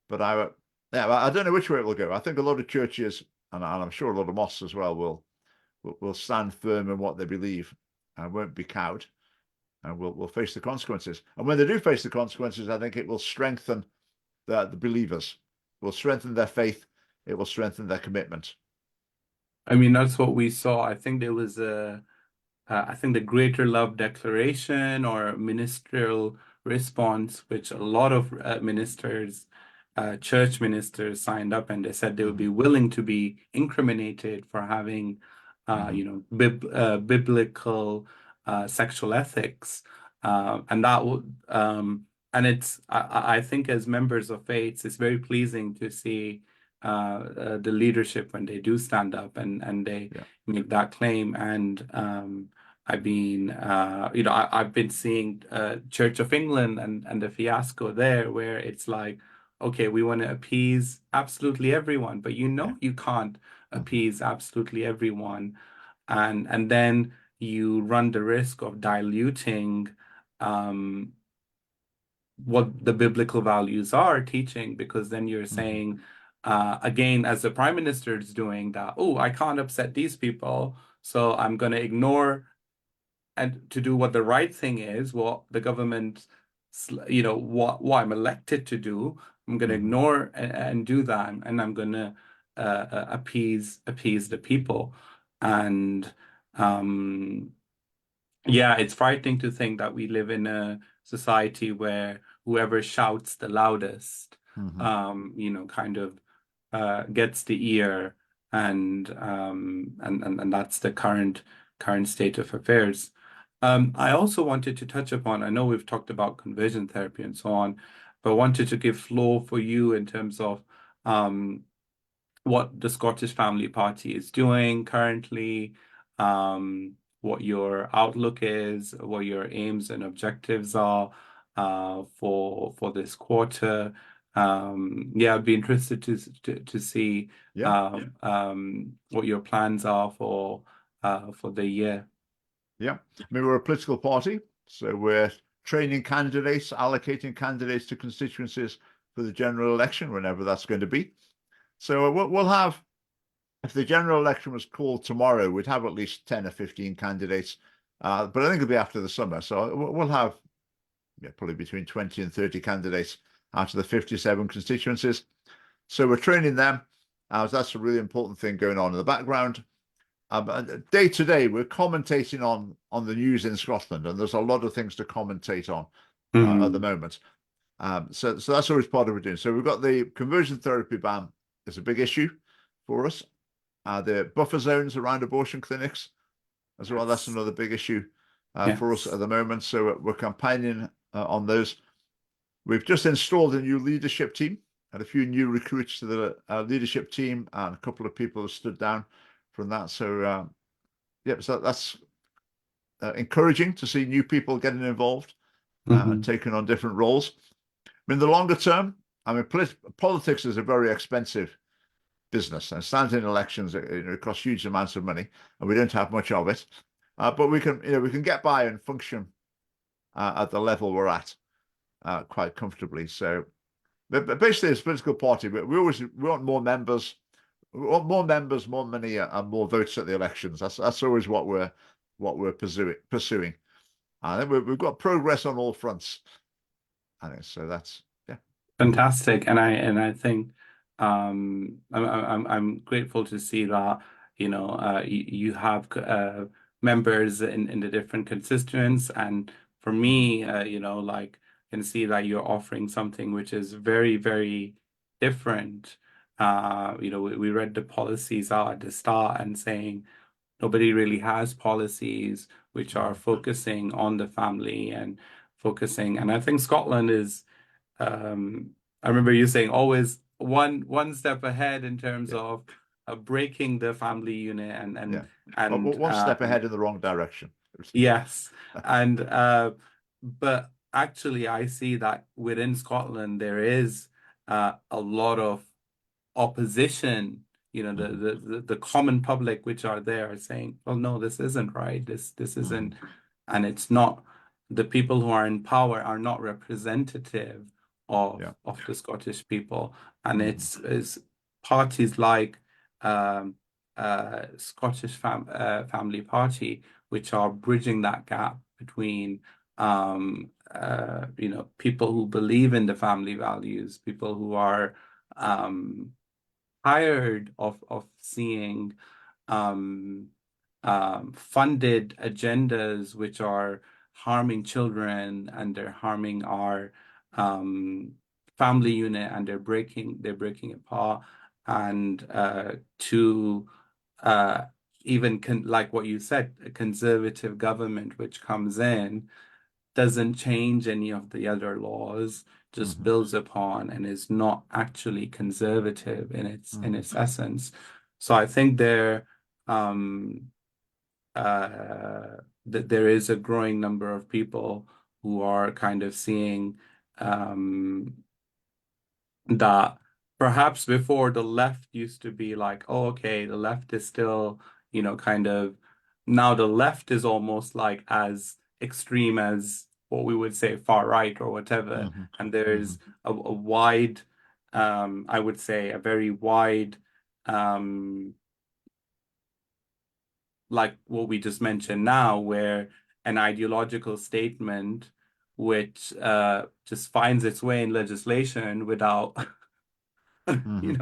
But I don't know which way it will go. I think a lot of churches, and I'm sure a lot of mosques as well, will stand firm in what they believe and won't be cowed, and will face the consequences. And when they do face the consequences, I think it will strengthen the believers. It will strengthen their faith. It will strengthen their commitment. I mean, that's what we saw. I think there was I think the Greater Love Declaration or ministerial response, which a lot of ministers, church ministers signed up, and they said they would be willing to be incriminated for having, biblical sexual ethics, and that would, and I think as members of faiths, it's very pleasing to see the leadership when they do stand up and they make that claim. And I've been, I've been seeing Church of England and the fiasco there, where it's like, okay, we want to appease absolutely everyone, but you can't appease absolutely everyone, and then you run the risk of diluting what the biblical values are teaching, because then you're saying, again, as the prime minister is doing that, oh, I can't upset these people, so I'm going to ignore and to do what the right thing is, what the government, what I'm elected to do. I'm going to ignore and do that, and I'm going to appease the people. And yeah, it's frightening to think that we live in a society where whoever shouts the loudest, kind of gets the ear, and that's the current state of affairs. I also wanted to touch upon, I know we've talked about conversion therapy and so on, but wanted to give floor for you in terms of what the Scottish Family Party is doing currently, what your outlook is, what your aims and objectives are for this quarter. I'd be interested to see what your plans are for the year. Yeah, I mean, we're a political party, so we're training candidates, allocating candidates to constituencies for the general election, whenever that's going to be. So we'll have, if the general election was called tomorrow, we'd have at least 10 or 15 candidates, but I think it'll be after the summer. So we'll have probably between 20 and 30 candidates out of the 57 constituencies. So we're training them. That's a really important thing going on in the background. Day to day, we're commentating on the news in Scotland, and there's a lot of things to commentate on at the moment. So that's always part of what we're doing. So we've got the conversion therapy ban is a big issue for us. The buffer zones around abortion clinics as well. That's another big issue for us at the moment. So we're campaigning on those. We've just installed a new leadership team and a few new recruits to the leadership team, and a couple of people have stood down from that. So, so that's encouraging to see new people getting involved and taking on different roles. I mean, the longer term, I mean, politics is a very expensive business, and standing in elections, it costs huge amounts of money, and we don't have much of it. But we can get by and function at the level we're at quite comfortably. So, but basically, as a political party, we want more members. We want more members, more money, and more votes at the elections. That's always what we're what we're pursuing. I think we've got progress on all fronts. I think so. That's yeah. Fantastic, and I think I'm grateful to see that you have members in the different constituents, and for Mm-hmm. me, like can see that you're offering something which is very, very different. We read the policies out at the start and saying nobody really has policies which are Mm-hmm. focusing on the family and focusing, and I think Scotland is. Um, I remember you saying always one step ahead in terms Yeah, of breaking the family unit and yeah. and Well, and one step ahead in the wrong direction. yes, and but actually I see that within Scotland there is a lot of opposition. Mm-hmm. The common public which are there are saying, well, no, this isn't right. This Mm-hmm. isn't, and it's not. The people who are in power are not representative of Yeah. the Scottish people, and Mm-hmm. it's parties like um, Scottish Family Party which are bridging that gap between people who believe in the family values, people who are um, tired of seeing um, funded agendas which are harming children and they're harming our um, family unit and they're breaking it apart and to uh, even like what you said, a conservative government which comes in doesn't change any of the other laws, just Mm-hmm. builds upon and is not actually conservative in Mm-hmm. its essence. So I think um that there is a growing number of people who are kind of seeing um that perhaps before the left used to be like, oh, okay, the left is still, kind of now the left is almost like as extreme as what we would say far right or whatever. Mm-hmm. And Mm-hmm. there's a wide, I would say a very wide, um, like what we just mentioned now, where an ideological statement which just finds its way in legislation without Mm-hmm.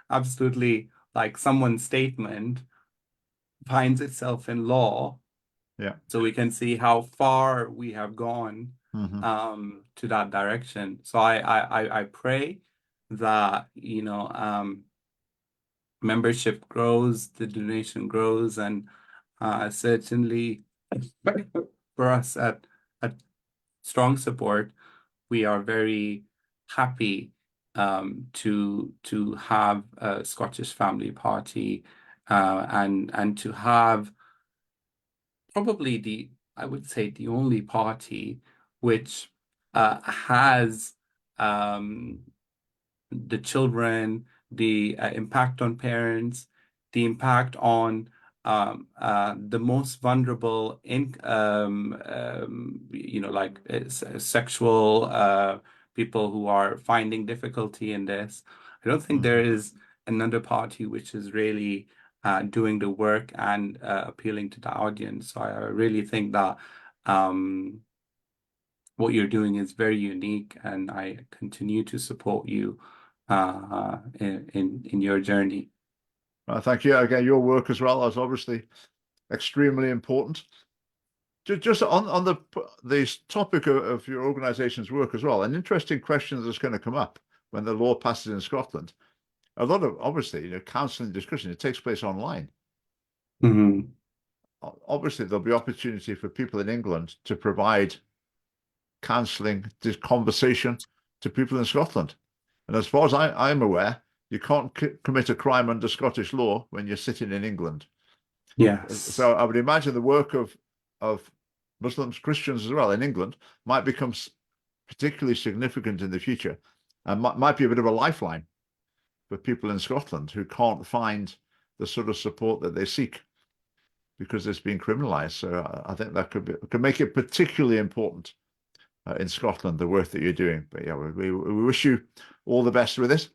absolutely like someone's statement finds itself in law. Yeah. So we can see how far we have gone Mm-hmm. to that direction. So I pray that, membership grows, the donation grows, and certainly for us at Strong Support, we are very happy to have a Scottish Family Party and to have probably I would say the only party which has um, the children, the impact on parents, the impact on the most vulnerable like sexual people who are finding difficulty in this. I don't think there Mm-hmm. is another party which is really doing the work and appealing to the audience. So I really think that um, what you're doing is very unique, and I continue to support you in your journey. Thank you again. Your work as well is obviously extremely important. Just on the topic of your organization's work as well, an interesting question that's going to come up when the law passes in Scotland. A lot of obviously, counselling discussion, it takes place online. Hmm. Obviously, there'll be opportunity for people in England to provide counselling, this conversation to people in Scotland. And as far as I'm aware, you can't commit a crime under Scottish law when you're sitting in England. Yes. So I would imagine the work of Muslims, Christians as well in England might become particularly significant in the future, and might be a bit of a lifeline for people in Scotland who can't find the sort of support that they seek because it's been criminalized. So I think that could make it particularly important in Scotland, the work that you're doing. But yeah, we wish you all the best with it.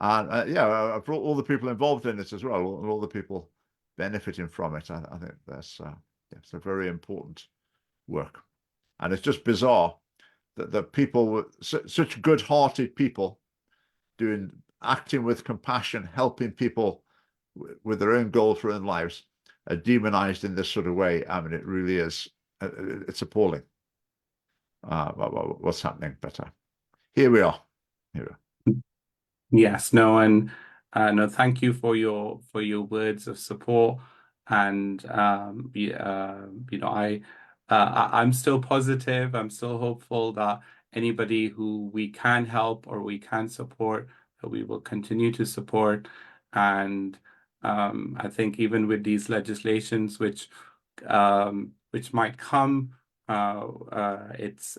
And yeah, for all the people involved in it as well, all the people benefiting from it, I think that's It's a very important work. And it's just bizarre that the people, such good-hearted people, acting with compassion, helping people with their own goals for their own lives, are demonized in this sort of way. I mean, it really is. It's appalling what's happening. But here we are. Here we are. Yes, no, and no, thank you for your words of support, and I'm still positive. I'm still hopeful that anybody who we can help or we can support, that we will continue to support, and I think even with these legislations, which might come, it's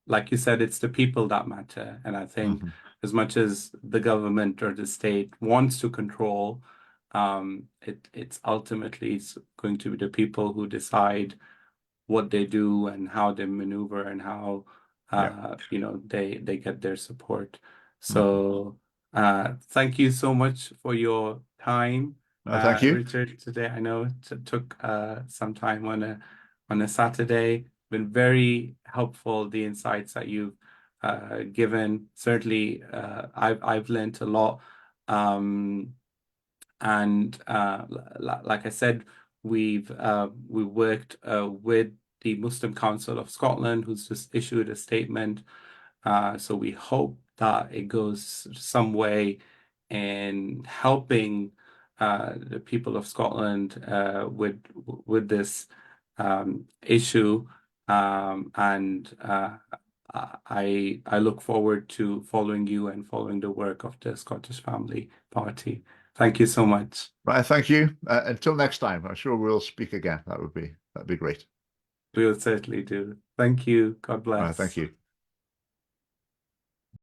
like you said, it's the people that matter, and I think Mm-hmm. as much as the government or the state wants to control, it's ultimately it's going to be the people who decide what they do and how they maneuver and how Yeah. they get their support. Mm-hmm. So thank you so much for your time, No, thank you. Richard, today. I know it took some time on a Saturday. Been very helpful, the insights that you've given. Certainly I've learned a lot. Um, and like I said, we worked with the Muslim Council of Scotland, who's just issued a statement. So we hope that it goes some way in helping the people of Scotland with this issue. And I look forward to following you and following the work of the Scottish Family Party. Thank you so much. Right, thank you. Until next time, I'm sure we'll speak again. That'd be great. We will certainly do. Thank you. God Right, thank bless. you.